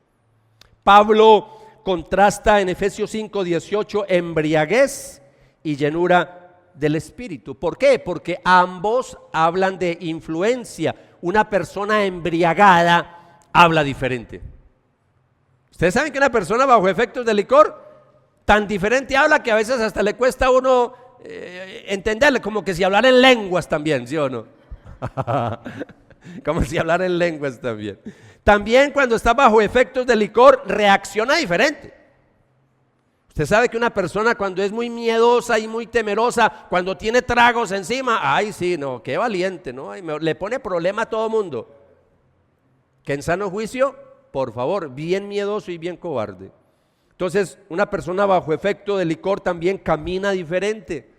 Pablo contrasta en Efesios 5:18 embriaguez y llenura del Espíritu. ¿Por qué? Porque ambos hablan de influencia. Una persona embriagada habla diferente. Ustedes saben que una persona bajo efectos de licor tan diferente habla que a veces hasta le cuesta a uno entenderle, como que si hablara en lenguas también, ¿sí o no? Como si hablara en lenguas también. También cuando está bajo efectos de licor reacciona diferente. Usted sabe que una persona cuando es muy miedosa y muy temerosa, cuando tiene tragos encima, ay sí, no, qué valiente, ¿no? Le pone problema a todo mundo. Que en sano juicio, por favor, bien miedoso y bien cobarde. Entonces, una persona bajo efecto de licor también camina diferente.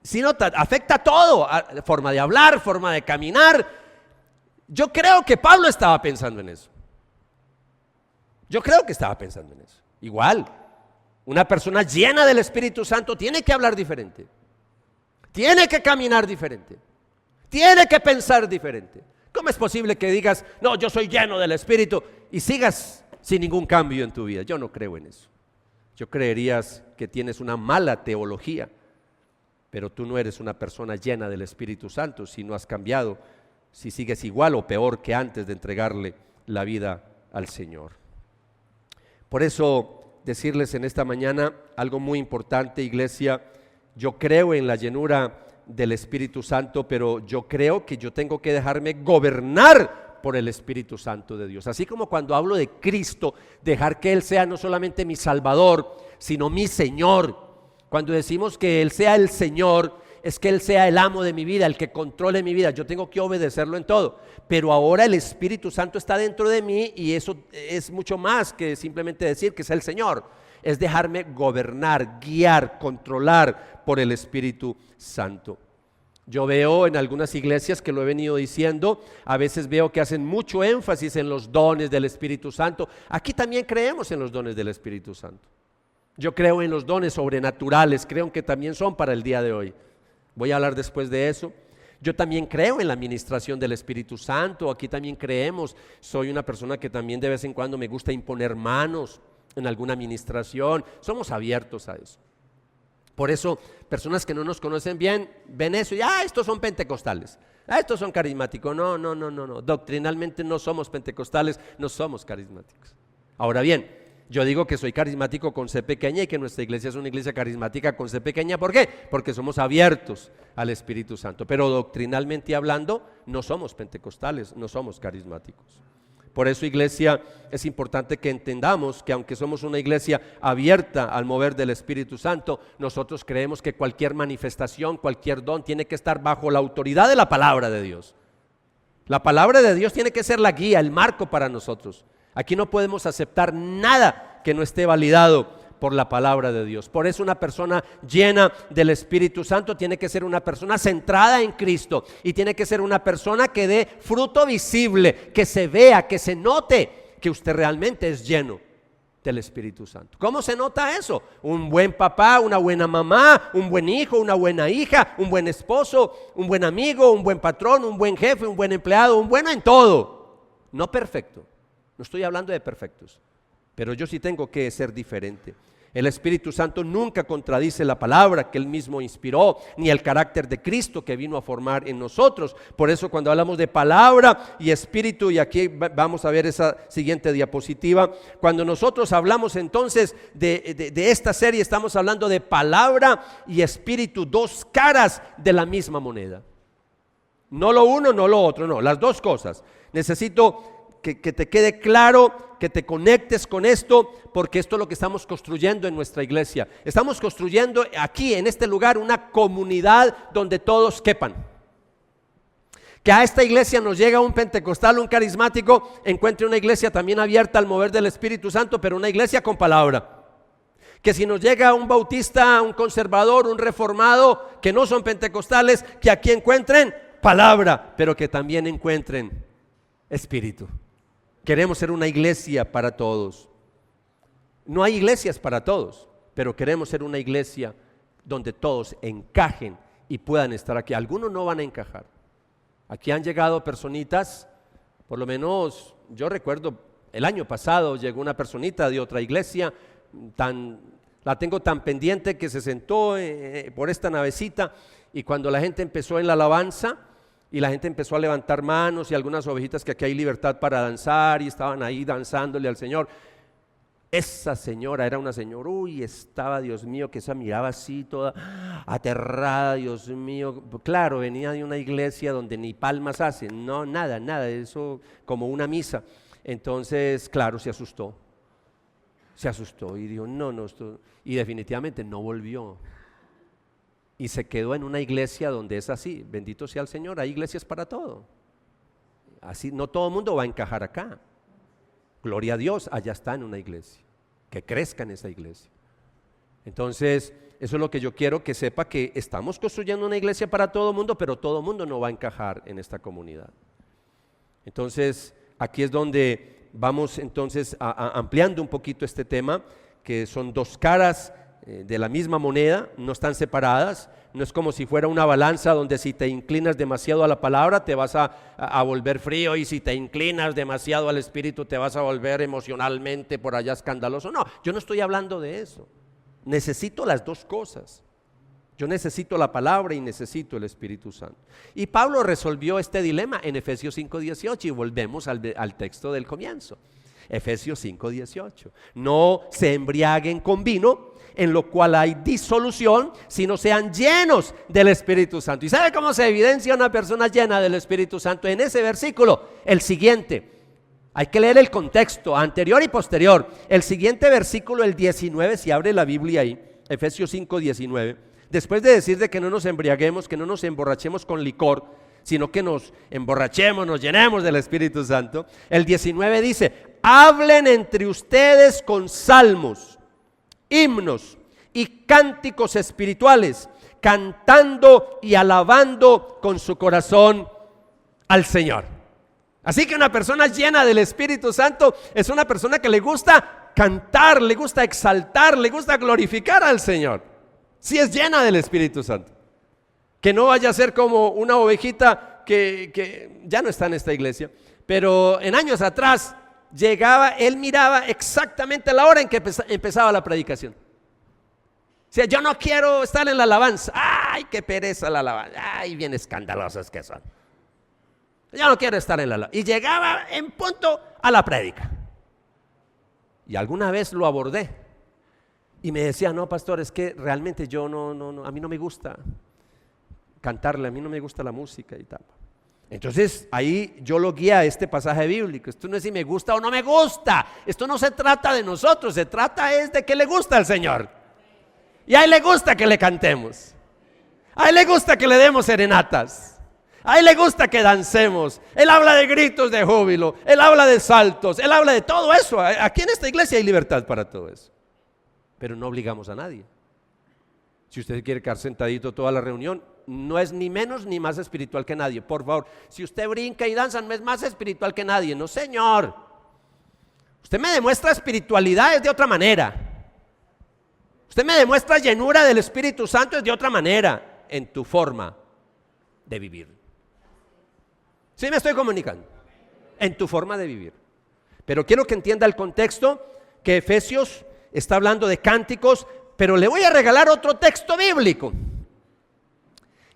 Si nota, afecta todo, forma de hablar, forma de caminar. Yo creo que Pablo estaba pensando en eso. Igual, una persona llena del Espíritu Santo tiene que hablar diferente, tiene que caminar diferente, tiene que pensar diferente. ¿Cómo es posible que digas, no, yo soy lleno del Espíritu y sigas sin ningún cambio en tu vida? Yo no creo en eso. Yo creerías que tienes una mala teología, pero tú no eres una persona llena del Espíritu Santo si no has cambiado, si sigues igual o peor que antes de entregarle la vida al Señor. Por eso decirles en esta mañana algo muy importante, iglesia. Yo creo en la llenura del Espíritu Santo, pero yo creo que yo tengo que dejarme gobernar por el Espíritu Santo de Dios. Así como cuando hablo de Cristo, dejar que Él sea no solamente mi Salvador, sino mi Señor. Cuando decimos que Él sea el Señor, es que Él sea el amo de mi vida, el que controle mi vida. Yo tengo que obedecerlo en todo. Pero ahora el Espíritu Santo está dentro de mí y eso es mucho más que simplemente decir que es el Señor. Es dejarme gobernar, guiar, controlar por el Espíritu Santo. Yo veo en algunas iglesias, que lo he venido diciendo, a veces veo que hacen mucho énfasis en los dones del Espíritu Santo. Aquí también creemos en los dones del Espíritu Santo. Yo creo en los dones sobrenaturales, creo que también son para el día de hoy. Voy a hablar después de eso. Yo también creo en la administración del Espíritu Santo, aquí también creemos. Soy una persona que también de vez en cuando me gusta imponer manos en alguna administración. Somos abiertos a eso. Por eso, personas que no nos conocen bien, ven eso y estos son pentecostales, estos son carismáticos. No, doctrinalmente no somos pentecostales, no somos carismáticos. Ahora bien, yo digo que soy carismático con C pequeña y que nuestra iglesia es una iglesia carismática con C pequeña. ¿Por qué? Porque somos abiertos al Espíritu Santo. Pero doctrinalmente hablando, no somos pentecostales, no somos carismáticos. Por eso, iglesia, es importante que entendamos que aunque somos una iglesia abierta al mover del Espíritu Santo, nosotros creemos que cualquier manifestación, cualquier don tiene que estar bajo la autoridad de la palabra de Dios. La palabra de Dios tiene que ser la guía, el marco para nosotros. Aquí no podemos aceptar nada que no esté validado por la palabra de Dios. Por eso una persona llena del Espíritu Santo tiene que ser una persona centrada en Cristo y tiene que ser una persona que dé fruto visible, que se vea, que se note que usted realmente es lleno del Espíritu Santo. ¿Cómo se nota eso? Un buen papá, una buena mamá, un buen hijo, una buena hija, un buen esposo, un buen amigo, un buen patrón, un buen jefe, un buen empleado, un bueno en todo. No perfecto. No estoy hablando de perfectos, pero yo sí tengo que ser diferente. El Espíritu Santo nunca contradice la palabra que Él mismo inspiró, ni el carácter de Cristo que vino a formar en nosotros. Por eso cuando hablamos de palabra y espíritu, y aquí vamos a ver esa siguiente diapositiva, cuando nosotros hablamos entonces de esta serie, estamos hablando de palabra y espíritu, dos caras de la misma moneda. No lo uno, no lo otro, no, las dos cosas. Necesito que te quede claro, que te conectes con esto, porque esto es lo que estamos construyendo en nuestra iglesia. Estamos construyendo aquí, en este lugar, una comunidad donde todos quepan. Que a esta iglesia nos llega un pentecostal, un carismático, encuentre una iglesia también abierta al mover del Espíritu Santo, pero una iglesia con palabra. Que si nos llega un bautista, un conservador, un reformado, que no son pentecostales, que aquí encuentren palabra, pero que también encuentren espíritu. Queremos ser una iglesia para todos. No hay iglesias para todos, pero queremos ser una iglesia donde todos encajen y puedan estar aquí. Algunos no van a encajar. Aquí han llegado personitas, por lo menos yo recuerdo el año pasado llegó una personita de otra iglesia, la tengo tan pendiente que se sentó por esta navecita, y cuando la gente empezó en la alabanza y la gente empezó a levantar manos y algunas ovejitas, que aquí hay libertad para danzar, y estaban ahí danzándole al Señor, Esa señora era una señora, estaba, Dios mío, que esa miraba así toda aterrada, Dios mío. Claro, venía de una iglesia donde ni palmas hacen, no, nada, eso como una misa. Entonces, claro, se asustó y dijo, no, y definitivamente no volvió. Y se quedó en una iglesia donde es así, bendito sea el Señor, hay iglesias para todo. Así, no todo el mundo va a encajar acá. Gloria a Dios, allá está en una iglesia, que crezca en esa iglesia. Entonces, eso es lo que yo quiero que sepa, que estamos construyendo una iglesia para todo el mundo, pero todo el mundo no va a encajar en esta comunidad. Entonces, aquí es donde vamos entonces ampliando un poquito este tema, que son dos caras de la misma moneda, no están separadas. No es como si fuera una balanza donde si te inclinas demasiado a la palabra te vas a volver frío, y si te inclinas demasiado al Espíritu te vas a volver emocionalmente por allá escandaloso. No, yo no estoy hablando de eso. Necesito las dos cosas. Yo necesito la palabra y necesito el Espíritu Santo. Y Pablo resolvió este dilema en Efesios 5:18, y volvemos al texto del comienzo. Efesios 5:18. No se embriaguen con vino, en lo cual hay disolución, sino sean llenos del Espíritu Santo. ¿Y sabe cómo se evidencia una persona llena del Espíritu Santo? En ese versículo, el siguiente. Hay que leer el contexto anterior y posterior. El siguiente versículo, el 19, si abre la Biblia ahí, Efesios 5:19. Después de decir de que no nos embriaguemos, que no nos emborrachemos con licor, sino que nos emborrachemos, nos llenemos del Espíritu Santo. El 19 dice: hablen entre ustedes con salmos, himnos y cánticos espirituales, cantando y alabando con su corazón al Señor. Así que una persona llena del Espíritu Santo es una persona que le gusta cantar, le gusta exaltar, le gusta glorificar al Señor. Si es llena del Espíritu Santo. Que no vaya a ser como una ovejita que ya no está en esta iglesia, pero en años atrás llegaba, él miraba exactamente la hora en que empezaba la predicación. O sea, yo no quiero estar en la alabanza. Ay, qué pereza la alabanza. Ay, bien escandalosos que son. Yo no quiero estar en la alabanza. Y llegaba en punto a la prédica. Y alguna vez lo abordé y me decía: no, pastor, es que realmente yo no, a mí no me gusta cantarle, a mí no me gusta la música y tal. Entonces ahí yo lo guía a este pasaje bíblico. Esto no es si me gusta o no me gusta. Esto no se trata de nosotros, se trata es de que le gusta al Señor. Y a Él le gusta que le cantemos. A Él le gusta que le demos serenatas. A Él le gusta que dancemos. Él habla de gritos de júbilo. Él habla de saltos. Él habla de todo eso. Aquí en esta iglesia hay libertad para todo eso. Pero no obligamos a nadie. Si usted quiere quedar sentadito toda la reunión, no es ni menos ni más espiritual que nadie. Por favor, si usted brinca y danza, no es más espiritual que nadie. No, señor. Usted me demuestra espiritualidad de otra manera. Usted me demuestra llenura del Espíritu Santo de otra manera, en tu forma de vivir. ¿Sí me estoy comunicando? En tu forma de vivir. Pero quiero que entienda el contexto, que Efesios está hablando de cánticos, pero le voy a regalar otro texto bíblico.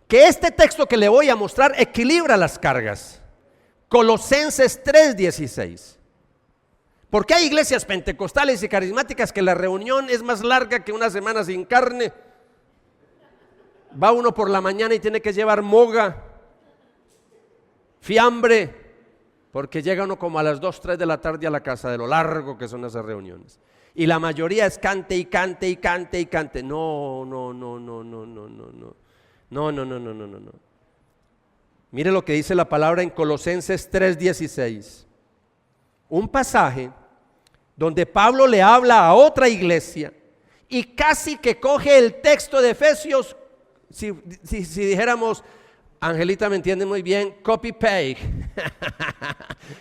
Que este texto que le voy a mostrar equilibra las cargas. Colosenses 3:16. Porque hay iglesias pentecostales y carismáticas que la reunión es más larga que una semana sin carne. Va uno por la mañana y tiene que llevar moga, fiambre, porque llega uno como a las 2, 3 de la tarde a la casa, de lo largo que son esas reuniones. Y la mayoría es cante y cante y cante y cante. No. Mire lo que dice la palabra en Colosenses 3:16. Un pasaje donde Pablo le habla a otra iglesia y casi que coge el texto de Efesios, si dijéramos, Angelita me entiende muy bien, copy paste.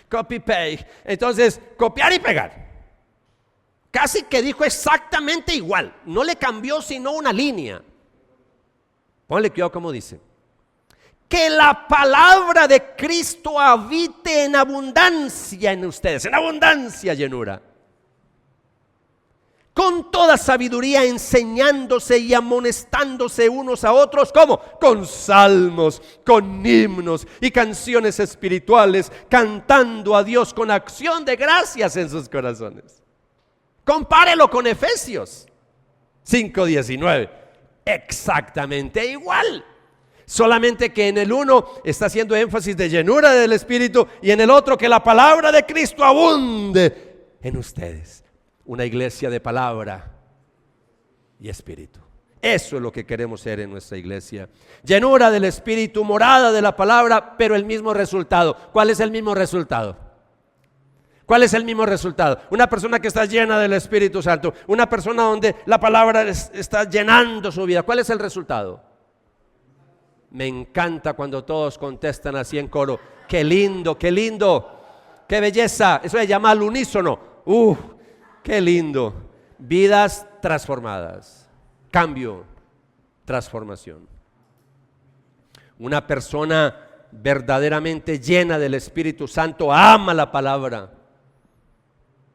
Copy paste. Entonces, copiar y pegar. Casi que dijo exactamente igual, no le cambió sino una línea. Ponle cuidado como dice: que la palabra de Cristo habite en abundancia en ustedes, en abundancia, llenura, con toda sabiduría, enseñándose y amonestándose unos a otros. ¿Cómo? Con salmos, con himnos y canciones espirituales, cantando a Dios con acción de gracias en sus corazones. Compárelo con Efesios 5:19. Exactamente igual. Solamente que en el uno está haciendo énfasis de llenura del Espíritu y en el otro que la palabra de Cristo abunde en ustedes. Una iglesia de palabra y Espíritu. Eso es lo que queremos ser en nuestra iglesia. Llenura del Espíritu, morada de la palabra, pero el mismo resultado. ¿Cuál es el mismo resultado? ¿Cuál es el mismo resultado? Una persona que está llena del Espíritu Santo, una persona donde la palabra está llenando su vida. ¿Cuál es el resultado? Me encanta cuando todos contestan así en coro. ¡Qué lindo, qué lindo! ¡Qué belleza! Eso se llama al unísono. ¡Qué lindo! Vidas transformadas. Cambio, transformación. Una persona verdaderamente llena del Espíritu Santo ama la palabra.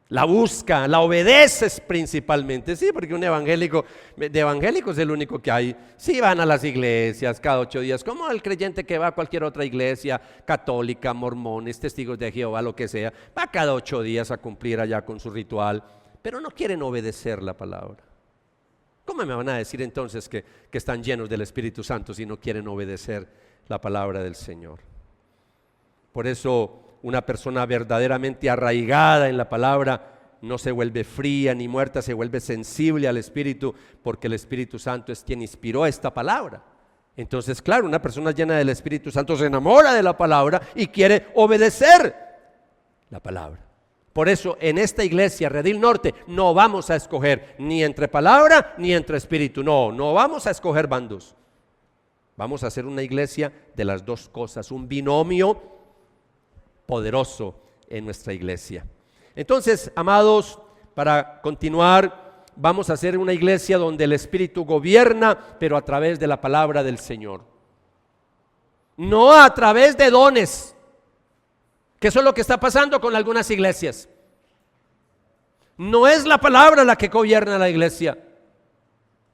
La busca, la obedeces principalmente. Sí, porque un evangélico, de evangélico es el único que hay. Sí, van a las iglesias cada 8 días, como el creyente que va a cualquier otra iglesia, católica, mormones, testigos de Jehová, lo que sea. Va cada 8 días a cumplir allá con su ritual, pero no quieren obedecer la palabra. ¿Cómo me van a decir entonces que están llenos del Espíritu Santo si no quieren obedecer la palabra del Señor? Por eso una persona verdaderamente arraigada en la palabra no se vuelve fría ni muerta, se vuelve sensible al Espíritu, porque el Espíritu Santo es quien inspiró esta palabra. Entonces, claro, una persona llena del Espíritu Santo se enamora de la palabra y quiere obedecer la palabra. Por eso en esta iglesia, Redil Norte, no vamos a escoger ni entre palabra ni entre espíritu. No vamos a escoger bandos. Vamos a hacer una iglesia de las dos cosas, un binomio poderoso en nuestra iglesia. Entonces, amados, para continuar, vamos a hacer una iglesia donde el Espíritu gobierna, pero a través de la palabra del Señor. No a través de dones, que eso es lo que está pasando con algunas iglesias. No es la palabra la que gobierna la iglesia,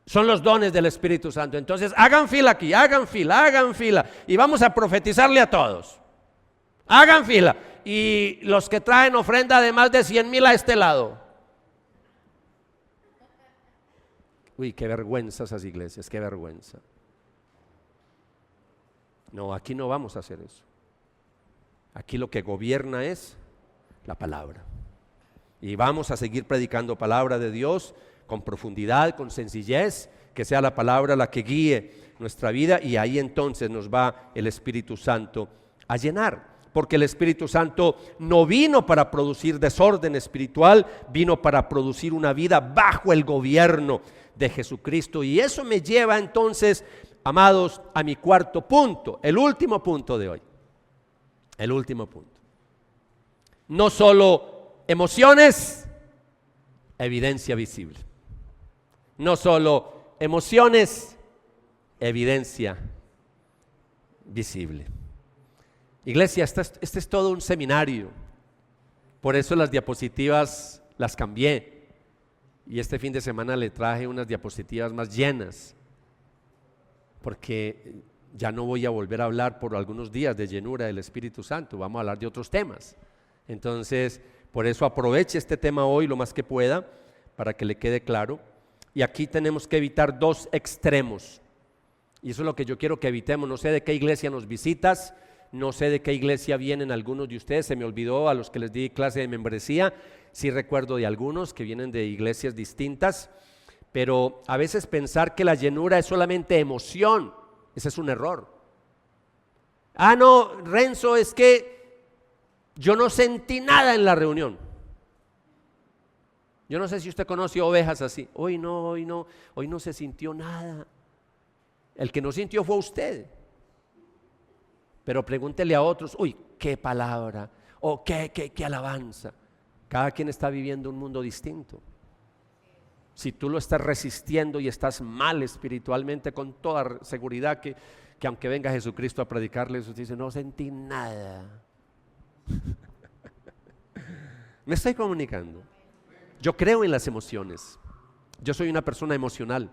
son los dones del Espíritu Santo. Entonces hagan fila aquí, hagan fila y vamos a profetizarle a todos. Hagan fila, y los que traen ofrenda de más de 100,000 a este lado. Uy, qué vergüenza esas iglesias, qué vergüenza. No, aquí no vamos a hacer eso. Aquí lo que gobierna es la palabra. Y vamos a seguir predicando palabra de Dios con profundidad, con sencillez, que sea la palabra la que guíe nuestra vida, y ahí entonces nos va el Espíritu Santo a llenar. Porque el Espíritu Santo no vino para producir desorden espiritual, vino para producir una vida bajo el gobierno de Jesucristo. Y eso me lleva entonces, amados, a mi cuarto punto, el último punto de hoy. El último punto. No solo emociones, evidencia visible. No solo emociones, evidencia visible. Iglesia, este es todo un seminario. Por eso las diapositivas las cambié. Y este fin de semana le traje unas diapositivas más llenas. Porque ya no voy a volver a hablar por algunos días de llenura del Espíritu Santo. Vamos a hablar de otros temas. Entonces, por eso aproveche este tema hoy lo más que pueda, para que le quede claro. Y aquí tenemos que evitar dos extremos. Y eso es lo que yo quiero que evitemos. No sé de qué iglesia nos visitas, no sé de qué iglesia vienen algunos de ustedes. Se me olvidó a los que les di clase de membresía. Sí recuerdo de algunos que vienen de iglesias distintas. Pero a veces pensar que la llenura es solamente emoción, ese es un error. No, Renzo, es que yo no sentí nada en la reunión. Yo no sé si usted conoce ovejas así. Hoy no se sintió nada. El que no sintió fue usted. Pero pregúntele a otros, qué palabra, o qué alabanza. Cada quien está viviendo un mundo distinto. Si tú lo estás resistiendo y estás mal espiritualmente, con toda seguridad que aunque venga Jesucristo a predicarle, usted dice, no sentí nada. Me estoy comunicando. Yo creo en las emociones. Yo soy una persona emocional.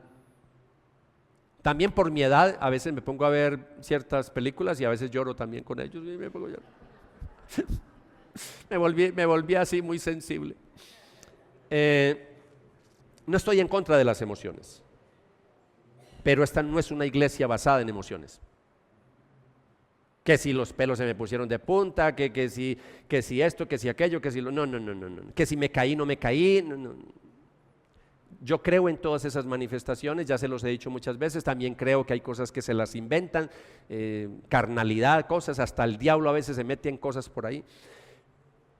También por mi edad, a veces me pongo a ver ciertas películas y a veces lloro también con ellos. Y me pongo a llorar. me volví así muy sensible. No estoy en contra de las emociones, pero esta no es una iglesia basada en emociones. Que si los pelos se me pusieron de punta, que si esto, que si aquello, que si lo... No, que si me caí, no me caí, no. Yo creo en todas esas manifestaciones, ya se los he dicho muchas veces. También creo que hay cosas que se las inventan, carnalidad, cosas, hasta el diablo a veces se mete en cosas por ahí.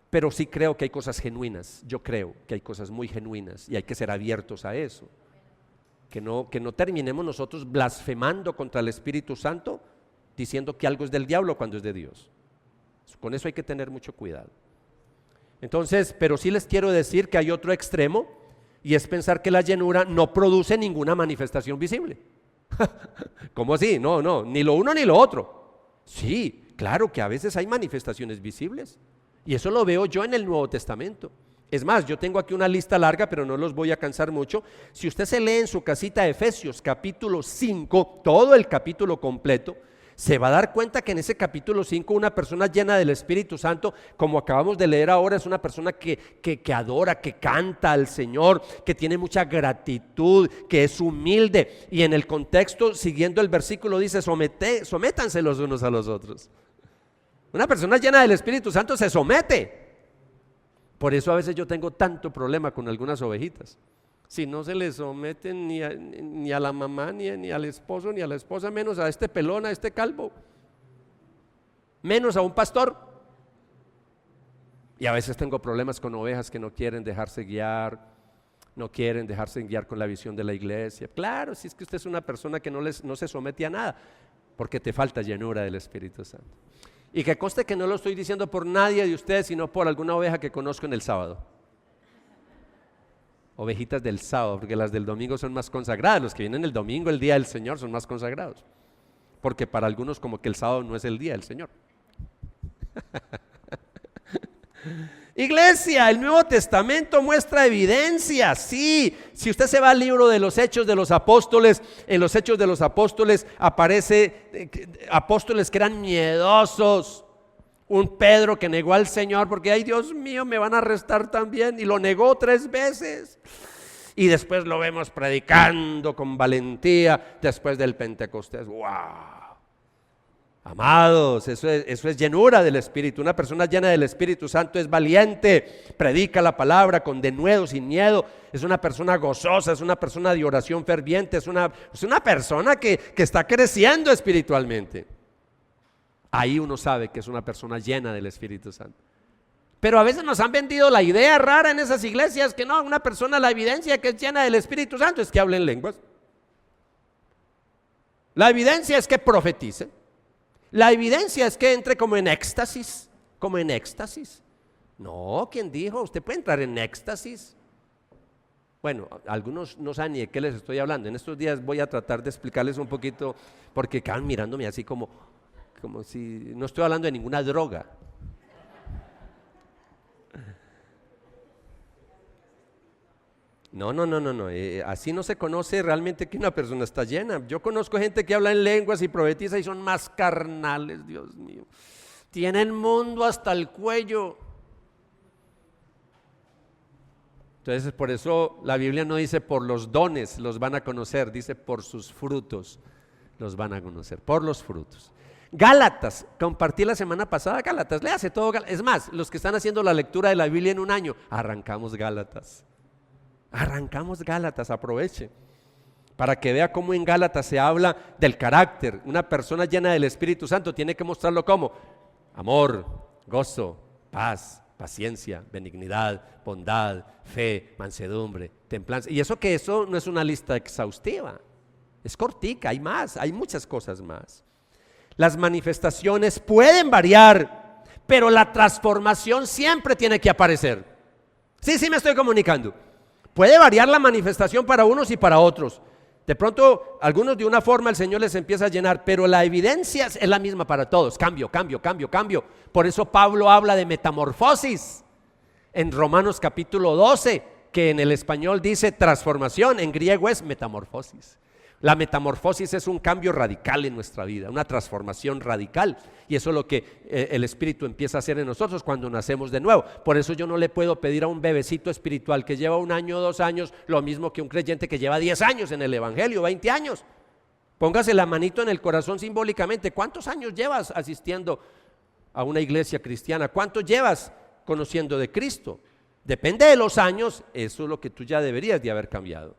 Pero sí creo que hay cosas genuinas, yo creo que hay cosas muy genuinas y hay que ser abiertos a eso. Que no terminemos nosotros blasfemando contra el Espíritu Santo diciendo que algo es del diablo cuando es de Dios. Con eso hay que tener mucho cuidado. Entonces, pero sí les quiero decir que hay otro extremo, y es pensar que la llenura no produce ninguna manifestación visible. ¿Cómo así? No, ni lo uno ni lo otro. Sí, claro que a veces hay manifestaciones visibles, y eso lo veo yo en el Nuevo Testamento. Es más, yo tengo aquí una lista larga, pero no los voy a cansar mucho. Si usted se lee en su casita Efesios capítulo 5, todo el capítulo completo, se va a dar cuenta que en ese capítulo 5 una persona llena del Espíritu Santo, como acabamos de leer ahora, es una persona que adora, que canta al Señor, que tiene mucha gratitud, que es humilde. Y en el contexto, siguiendo el versículo, dice: sométanse los unos a los otros. Una persona llena del Espíritu Santo se somete. Por eso a veces yo tengo tanto problema con algunas ovejitas. Si no se le someten ni a la mamá, ni al esposo, ni a la esposa, menos a este pelón, a este calvo, menos a un pastor. Y a veces tengo problemas con ovejas que no quieren dejarse guiar, con la visión de la iglesia. Claro, si es que usted es una persona que no se somete a nada, porque te falta llenura del Espíritu Santo. Y que conste que no lo estoy diciendo por nadie de ustedes, sino por alguna oveja que conozco en el sábado. Ovejitas del sábado, porque las del domingo son más consagradas. Los que vienen el domingo, el día del Señor, son más consagrados, porque para algunos como que el sábado no es el día del Señor. Iglesia, el Nuevo Testamento muestra evidencia. Sí, si usted se va al libro de los Hechos de los Apóstoles, en los Hechos de los Apóstoles aparece apóstoles que eran miedosos. Un Pedro que negó al Señor porque, ay, Dios mío, me van a arrestar también, y lo negó 3 veces. Y después lo vemos predicando con valentía después del Pentecostés. ¡Wow! Amados, eso es llenura del Espíritu. Una persona llena del Espíritu Santo es valiente, predica la palabra con denuedo, sin miedo. Es una persona gozosa, es una persona de oración ferviente, es una persona que está creciendo espiritualmente. Ahí uno sabe que es una persona llena del Espíritu Santo. Pero a veces nos han vendido la idea rara en esas iglesias que no, una persona, la evidencia que es llena del Espíritu Santo es que hable en lenguas. La evidencia es que profetice. La evidencia es que entre como en éxtasis. No, ¿quién dijo? Usted puede entrar en éxtasis. Bueno, algunos no saben ni de qué les estoy hablando. En estos días voy a tratar de explicarles un poquito, porque quedan mirándome así como si no estoy hablando de ninguna droga. No, así no se conoce realmente que una persona está llena. Yo conozco gente que habla en lenguas y profetiza y son más carnales, Dios mío. Tienen mundo hasta el cuello. Entonces, por eso la Biblia no dice por los dones los van a conocer, dice por sus frutos los van a conocer, por los frutos. Gálatas, compartí la semana pasada Gálatas, léase todo Gálatas. Es más, los que están haciendo la lectura de la Biblia en un año, arrancamos Gálatas, aproveche para que vea cómo en Gálatas se habla del carácter. Una persona llena del Espíritu Santo tiene que mostrarlo como amor, gozo, paz, paciencia, benignidad, bondad, fe, mansedumbre, templanza. Y eso no es una lista exhaustiva, es cortica, hay más, hay muchas cosas más. Las manifestaciones pueden variar, pero la transformación siempre tiene que aparecer. Sí, me estoy comunicando. Puede variar la manifestación para unos y para otros. De pronto, algunos de una forma el Señor les empieza a llenar, pero la evidencia es la misma para todos. Cambio. Por eso Pablo habla de metamorfosis en Romanos capítulo 12, que en el español dice transformación, en griego es metamorfosis. La metamorfosis es un cambio radical en nuestra vida, una transformación radical. Y eso es lo que el Espíritu empieza a hacer en nosotros cuando nacemos de nuevo. Por eso yo no le puedo pedir a un bebecito espiritual que lleva 1 año o 2 años lo mismo que un creyente que lleva 10 años en el Evangelio, 20 años. Póngase la manito en el corazón simbólicamente. ¿Cuántos años llevas asistiendo a una iglesia cristiana? ¿Cuánto llevas conociendo de Cristo? Depende de los años, eso es lo que tú ya deberías de haber cambiado.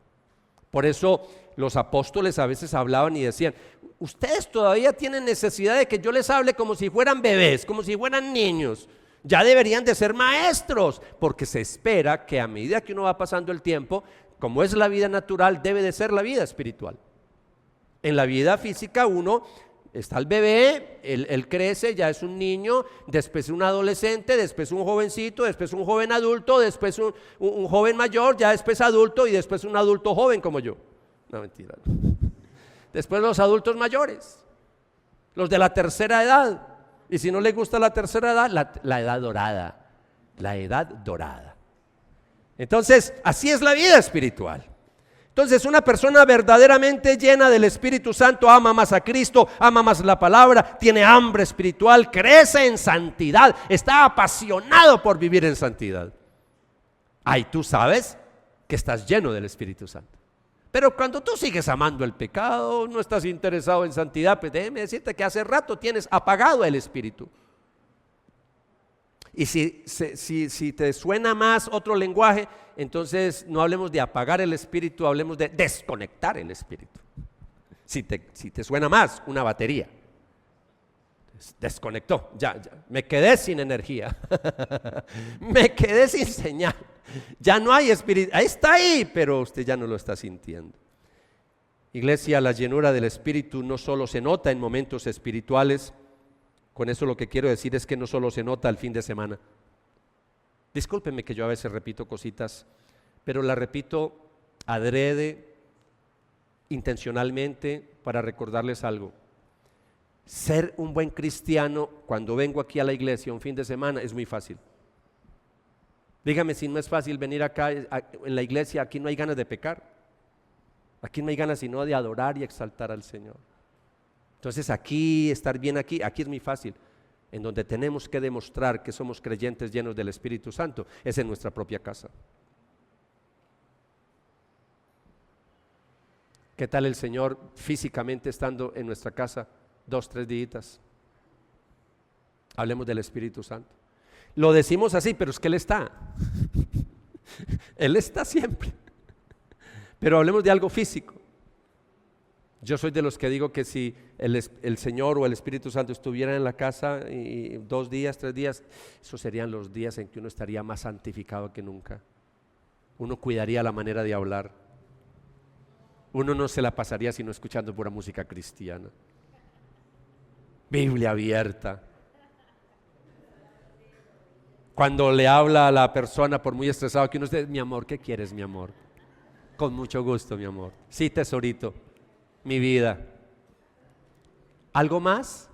Por eso los apóstoles a veces hablaban y decían: ustedes todavía tienen necesidad de que yo les hable como si fueran bebés, como si fueran niños. Ya deberían de ser maestros, porque se espera que a medida que uno va pasando el tiempo, como es la vida natural, debe de ser la vida espiritual. En la vida física uno está el bebé, él crece, ya es un niño, después un adolescente, después un jovencito, después un joven adulto, después un joven mayor, ya después adulto y después un adulto joven como yo. No, mentira. Después los adultos mayores, los de la tercera edad. Y si no les gusta la tercera edad, la edad dorada. La edad dorada. Entonces, así es la vida espiritual. Entonces, una persona verdaderamente llena del Espíritu Santo ama más a Cristo, ama más la palabra, tiene hambre espiritual, crece en santidad, está apasionado por vivir en santidad. Ahí tú sabes que estás lleno del Espíritu Santo. Pero cuando tú sigues amando el pecado, no estás interesado en santidad, pues déjeme decirte que hace rato tienes apagado el Espíritu. Y si te suena más otro lenguaje, entonces no hablemos de apagar el Espíritu, hablemos de desconectar el Espíritu. Si te suena más, una batería. Desconectó, ya, me quedé sin energía, me quedé sin señal, ya no hay espíritu, ahí está ahí, pero usted ya no lo está sintiendo. Iglesia, la llenura del Espíritu no solo se nota en momentos espirituales. Con eso lo que quiero decir es que no solo se nota el fin de semana. Discúlpenme que yo a veces repito cositas, pero las repito adrede, intencionalmente, para recordarles algo. Ser un buen cristiano cuando vengo aquí a la iglesia un fin de semana es muy fácil. Dígame si no es fácil venir acá en la iglesia. Aquí no hay ganas de pecar, aquí no hay ganas sino de adorar y exaltar al Señor. Entonces aquí, estar bien aquí es muy fácil. En donde tenemos que demostrar que somos creyentes llenos del Espíritu Santo es en nuestra propia casa. ¿Qué tal el Señor físicamente estando en nuestra casa 2, 3 días? Hablemos del Espíritu Santo. Lo decimos así, pero es que Él está. Él está siempre. Pero hablemos de algo físico. Yo soy de los que digo que si el Señor o el Espíritu Santo estuvieran en la casa y 2 días, 3 días, esos serían los días en que uno estaría más santificado que nunca. Uno cuidaría la manera de hablar. Uno no se la pasaría sino escuchando pura música cristiana. Biblia abierta. Cuando le habla a la persona por muy estresado que uno dice: mi amor, ¿qué quieres, mi amor? Con mucho gusto, mi amor. Sí, tesorito, mi vida. ¿Algo más?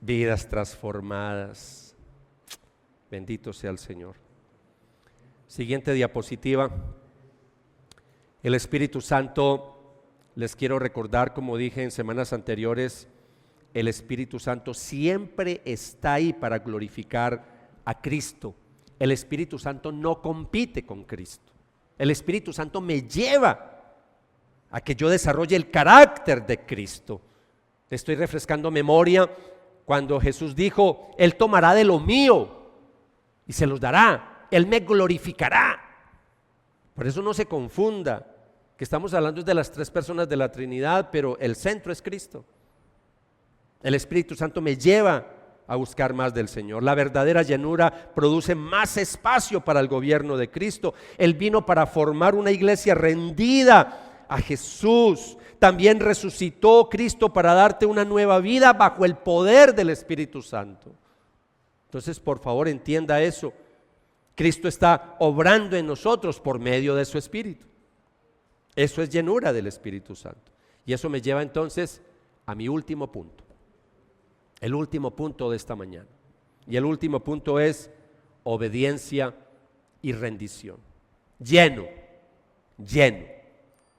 Vidas transformadas. Bendito sea el Señor. Siguiente diapositiva. El Espíritu Santo, les quiero recordar, como dije en semanas anteriores, el Espíritu Santo siempre está ahí para glorificar a Cristo. El Espíritu Santo no compite con Cristo. El Espíritu Santo me lleva a que yo desarrolle el carácter de Cristo. Estoy refrescando memoria cuando Jesús dijo: Él tomará de lo mío y se los dará, Él me glorificará. Por eso no se confunda que estamos hablando de las 3 personas de la Trinidad, pero el centro es Cristo. El Espíritu Santo me lleva a buscar más del Señor. La verdadera llenura produce más espacio para el gobierno de Cristo. Él vino para formar una iglesia rendida a Jesús. También resucitó Cristo para darte una nueva vida bajo el poder del Espíritu Santo. Entonces, por favor, entienda eso. Cristo está obrando en nosotros por medio de su Espíritu. Eso es llenura del Espíritu Santo. Y eso me lleva entonces a mi último punto. El último punto de esta mañana. Y el último punto es obediencia y rendición. Lleno, lleno.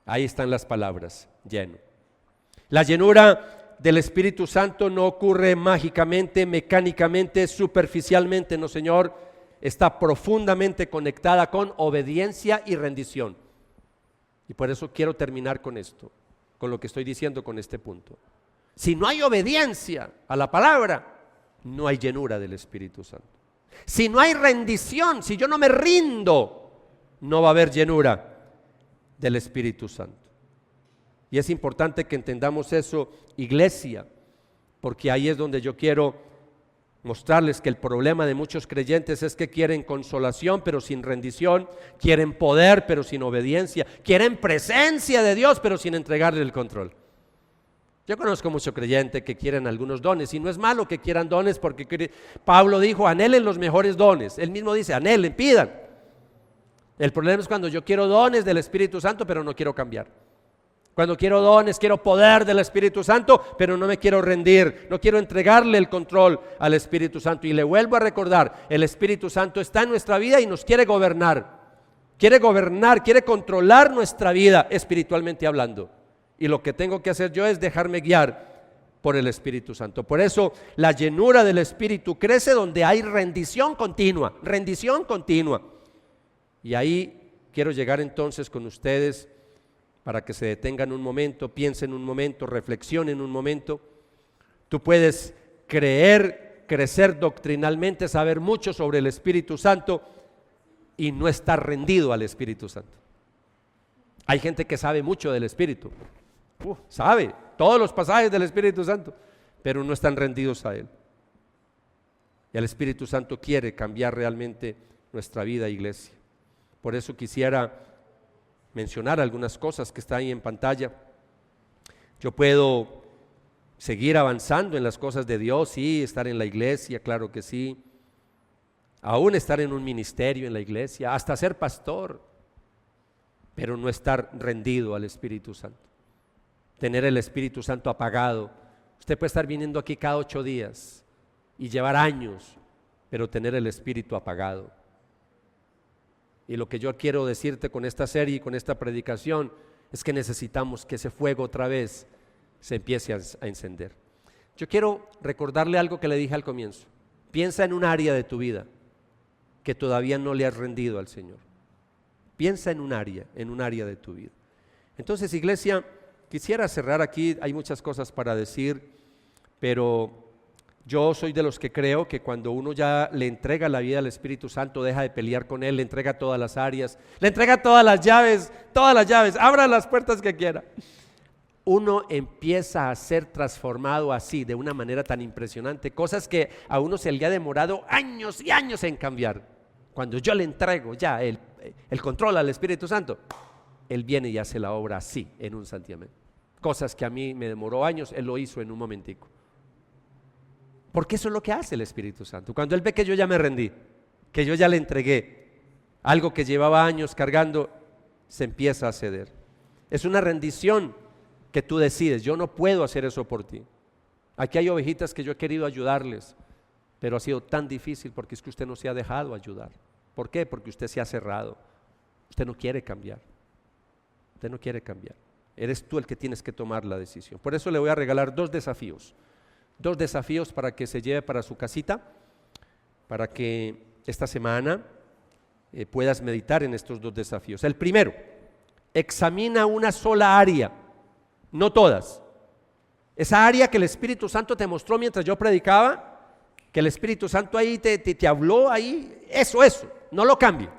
Ahí están las palabras, lleno. La llenura del Espíritu Santo no ocurre mágicamente, mecánicamente, superficialmente, no, Señor. Está profundamente conectada con obediencia y rendición. Y por eso quiero terminar con esto, con lo que estoy diciendo con este punto. Si no hay obediencia a la palabra, no hay llenura del Espíritu Santo. Si no hay rendición, si yo no me rindo, no va a haber llenura del Espíritu Santo. Y es importante que entendamos eso, iglesia, porque ahí es donde yo quiero mostrarles que el problema de muchos creyentes es que quieren consolación pero sin rendición, quieren poder pero sin obediencia, quieren presencia de Dios pero sin entregarle el control. Yo conozco mucho creyente que quieren algunos dones y no es malo que quieran dones porque Pablo dijo, anhelen los mejores dones. Él mismo dice, anhelen, pidan. El problema es cuando yo quiero dones del Espíritu Santo pero no quiero cambiar. Cuando quiero dones, quiero poder del Espíritu Santo, pero no me quiero rendir, no quiero entregarle el control al Espíritu Santo. Y le vuelvo a recordar, el Espíritu Santo está en nuestra vida y nos quiere gobernar, quiere controlar nuestra vida espiritualmente hablando. Y lo que tengo que hacer yo es dejarme guiar por el Espíritu Santo. Por eso la llenura del Espíritu crece donde hay rendición continua. Y ahí quiero llegar entonces con ustedes para que se detengan un momento, piensen un momento, reflexionen un momento. Tú puedes crecer doctrinalmente, saber mucho sobre el Espíritu Santo y no estar rendido al Espíritu Santo. Hay gente que sabe mucho del Espíritu, sabe todos los pasajes del Espíritu Santo, pero no están rendidos a Él. Y el Espíritu Santo quiere cambiar realmente nuestra vida, iglesia. Por eso quisiera mencionar algunas cosas que están ahí en pantalla. Yo puedo seguir avanzando en las cosas de Dios, sí, estar en la iglesia, claro que sí, aún estar en un ministerio en la iglesia, hasta ser pastor, pero no estar rendido al Espíritu Santo, tener el Espíritu Santo apagado. Usted puede estar viniendo aquí cada 8 días y llevar años, pero tener el Espíritu apagado. Y lo que yo quiero decirte con esta serie y con esta predicación es que necesitamos que ese fuego otra vez se empiece a encender. Yo quiero recordarle algo que le dije al comienzo. Piensa en un área de tu vida que todavía no le has rendido al Señor. Piensa en un área de tu vida. Entonces, iglesia, quisiera cerrar aquí, hay muchas cosas para decir, pero yo soy de los que creo que cuando uno ya le entrega la vida al Espíritu Santo, deja de pelear con Él, le entrega todas las áreas, le entrega todas las llaves, abra las puertas que quiera. Uno empieza a ser transformado así, de una manera tan impresionante, cosas que a uno se le ha demorado años y años en cambiar. Cuando yo le entrego ya el control al Espíritu Santo, Él viene y hace la obra así, en un santiamén. Cosas que a mí me demoró años, Él lo hizo en un momentico. Porque eso es lo que hace el Espíritu Santo. Cuando Él ve que yo ya me rendí, que yo ya le entregué algo que llevaba años cargando, se empieza a ceder. Es una rendición que tú decides. Yo no puedo hacer eso por ti. Aquí hay ovejitas que yo he querido ayudarles, pero ha sido tan difícil porque es que usted no se ha dejado ayudar. ¿Por qué? Porque usted se ha cerrado. Usted no quiere cambiar. Usted no quiere cambiar. Eres tú el que tienes que tomar la decisión. Por eso le voy a regalar 2 desafíos. 2 desafíos para que se lleve para su casita, para que esta semana puedas meditar en estos 2 desafíos. El primero, examina una sola área, no todas. Esa área que el Espíritu Santo te mostró mientras yo predicaba, que el Espíritu Santo ahí te habló ahí, eso, no lo cambie.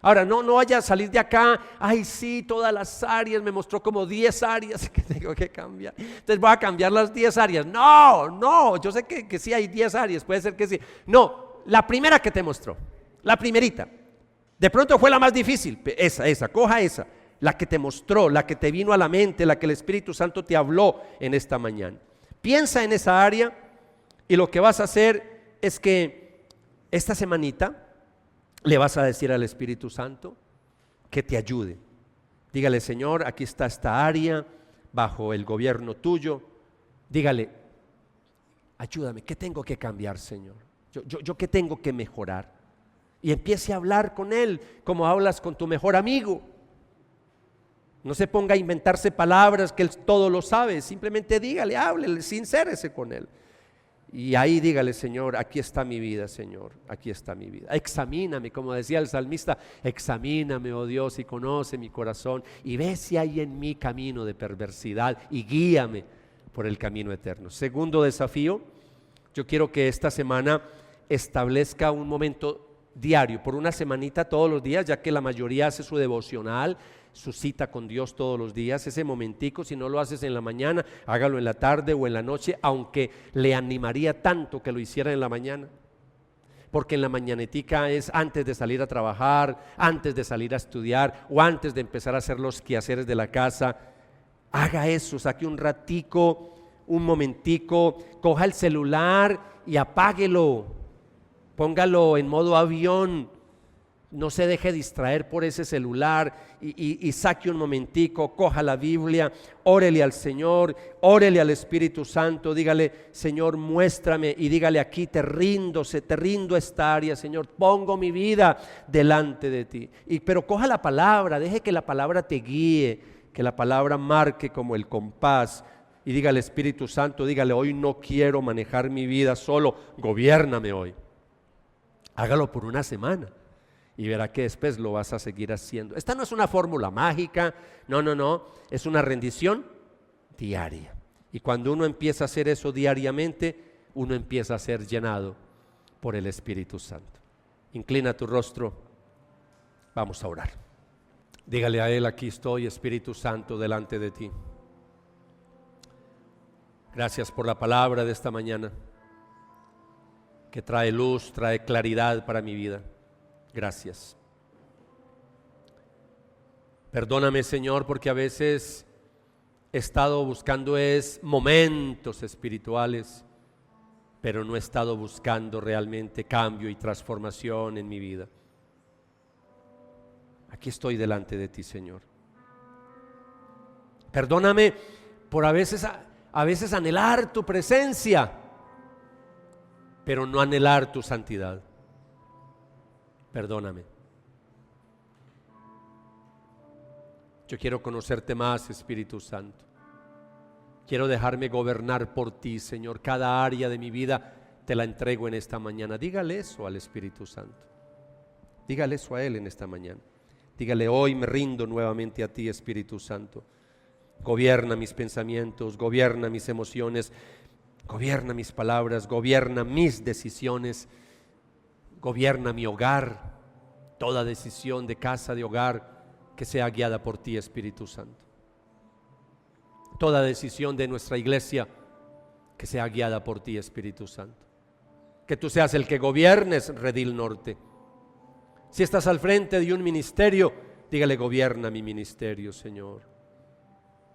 Ahora, no vaya a salir de acá, ay sí, todas las áreas, me mostró como 10 áreas que tengo que cambiar. Entonces voy a cambiar las 10 áreas. No, yo sé que sí hay 10 áreas, puede ser que sí. No, la primera que te mostró, la primerita. De pronto fue la más difícil, coja esa, la que te mostró, la que te vino a la mente, la que el Espíritu Santo te habló en esta mañana. Piensa en esa área y lo que vas a hacer es que esta semanita le vas a decir al Espíritu Santo que te ayude. Dígale, Señor, aquí está esta área bajo el gobierno tuyo. Dígale, ayúdame, ¿qué tengo que cambiar, Señor? ¿Yo qué tengo que mejorar? Y empiece a hablar con Él como hablas con tu mejor amigo. No se ponga a inventarse palabras que Él todo lo sabe, simplemente dígale, háblele, sincérese con Él. Y ahí dígale: Señor, aquí está mi vida, Señor, aquí está mi vida. Examíname, como decía el salmista, examíname, oh Dios, y conoce mi corazón, y ve si hay en mí camino de perversidad, y guíame por el camino eterno. Segundo desafío, yo quiero que esta semana establezca un momento diario, por una semanita todos los días, ya que la mayoría hace su devocional, su cita con Dios todos los días. Ese momentico, si no lo haces en la mañana, hágalo en la tarde o en la noche, aunque le animaría tanto que lo hiciera en la mañana, porque en la mañanetica es antes de salir a trabajar, antes de salir a estudiar o antes de empezar a hacer los quehaceres de la casa. Haga eso, saque un ratico, un momentico, coja el celular y apáguelo, póngalo en modo avión. No se deje distraer por ese celular y saque un momentico, coja la Biblia, órele al Señor, órele al Espíritu Santo, dígale: Señor, muéstrame, y dígale: aquí te rindo esta área, Señor, pongo mi vida delante de ti. Pero coja la palabra, deje que la palabra te guíe, que la palabra marque como el compás, y dígale: Espíritu Santo, dígale: hoy no quiero manejar mi vida solo, gobiérname hoy. Hágalo por una semana y verá que después lo vas a seguir haciendo. Esta no es una fórmula mágica, no, es una rendición diaria. Y cuando uno empieza a hacer eso diariamente, uno empieza a ser llenado por el Espíritu Santo. Inclina tu rostro, vamos a orar. Dígale a Él: aquí estoy, Espíritu Santo, delante de ti. Gracias por la palabra de esta mañana, que trae luz, trae claridad para mi vida. Gracias. Perdóname, Señor, porque a veces he estado buscando momentos espirituales, pero no he estado buscando realmente cambio y transformación en mi vida. Aquí estoy delante de ti, Señor. Perdóname por a veces anhelar tu presencia, pero no anhelar tu santidad. Perdóname. Yo quiero conocerte más, Espíritu Santo. Quiero dejarme gobernar por ti, Señor. Cada área de mi vida te la entrego en esta mañana. Dígale eso al Espíritu Santo. Dígale eso a Él en esta mañana. Dígale: hoy me rindo nuevamente a ti, Espíritu Santo. Gobierna mis pensamientos, gobierna mis emociones, gobierna mis palabras, gobierna mis decisiones. Gobierna mi hogar, toda decisión de casa, de hogar, que sea guiada por ti, Espíritu Santo. Toda decisión de nuestra iglesia, que sea guiada por ti, Espíritu Santo. Que tú seas el que gobiernes Redil Norte. Si estás al frente de un ministerio, dígale: gobierna mi ministerio, Señor.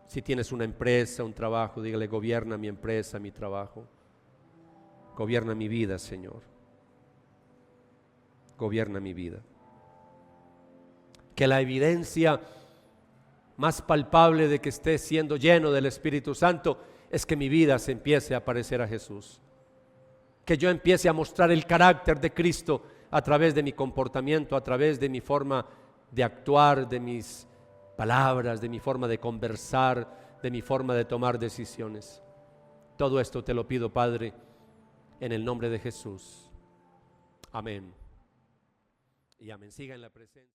Si tienes una empresa, un trabajo, dígale: gobierna mi empresa, mi trabajo. Gobierna mi vida, Señor. Gobierna mi vida. Que la evidencia más palpable de que esté siendo lleno del Espíritu Santo es que mi vida se empiece a parecer a Jesús. Que yo empiece a mostrar el carácter de Cristo a través de mi comportamiento, a través de mi forma de actuar, de mis palabras, de mi forma de conversar, de mi forma de tomar decisiones. Todo esto te lo pido, Padre, en el nombre de Jesús. Amén. Y amén. Siga en la presencia.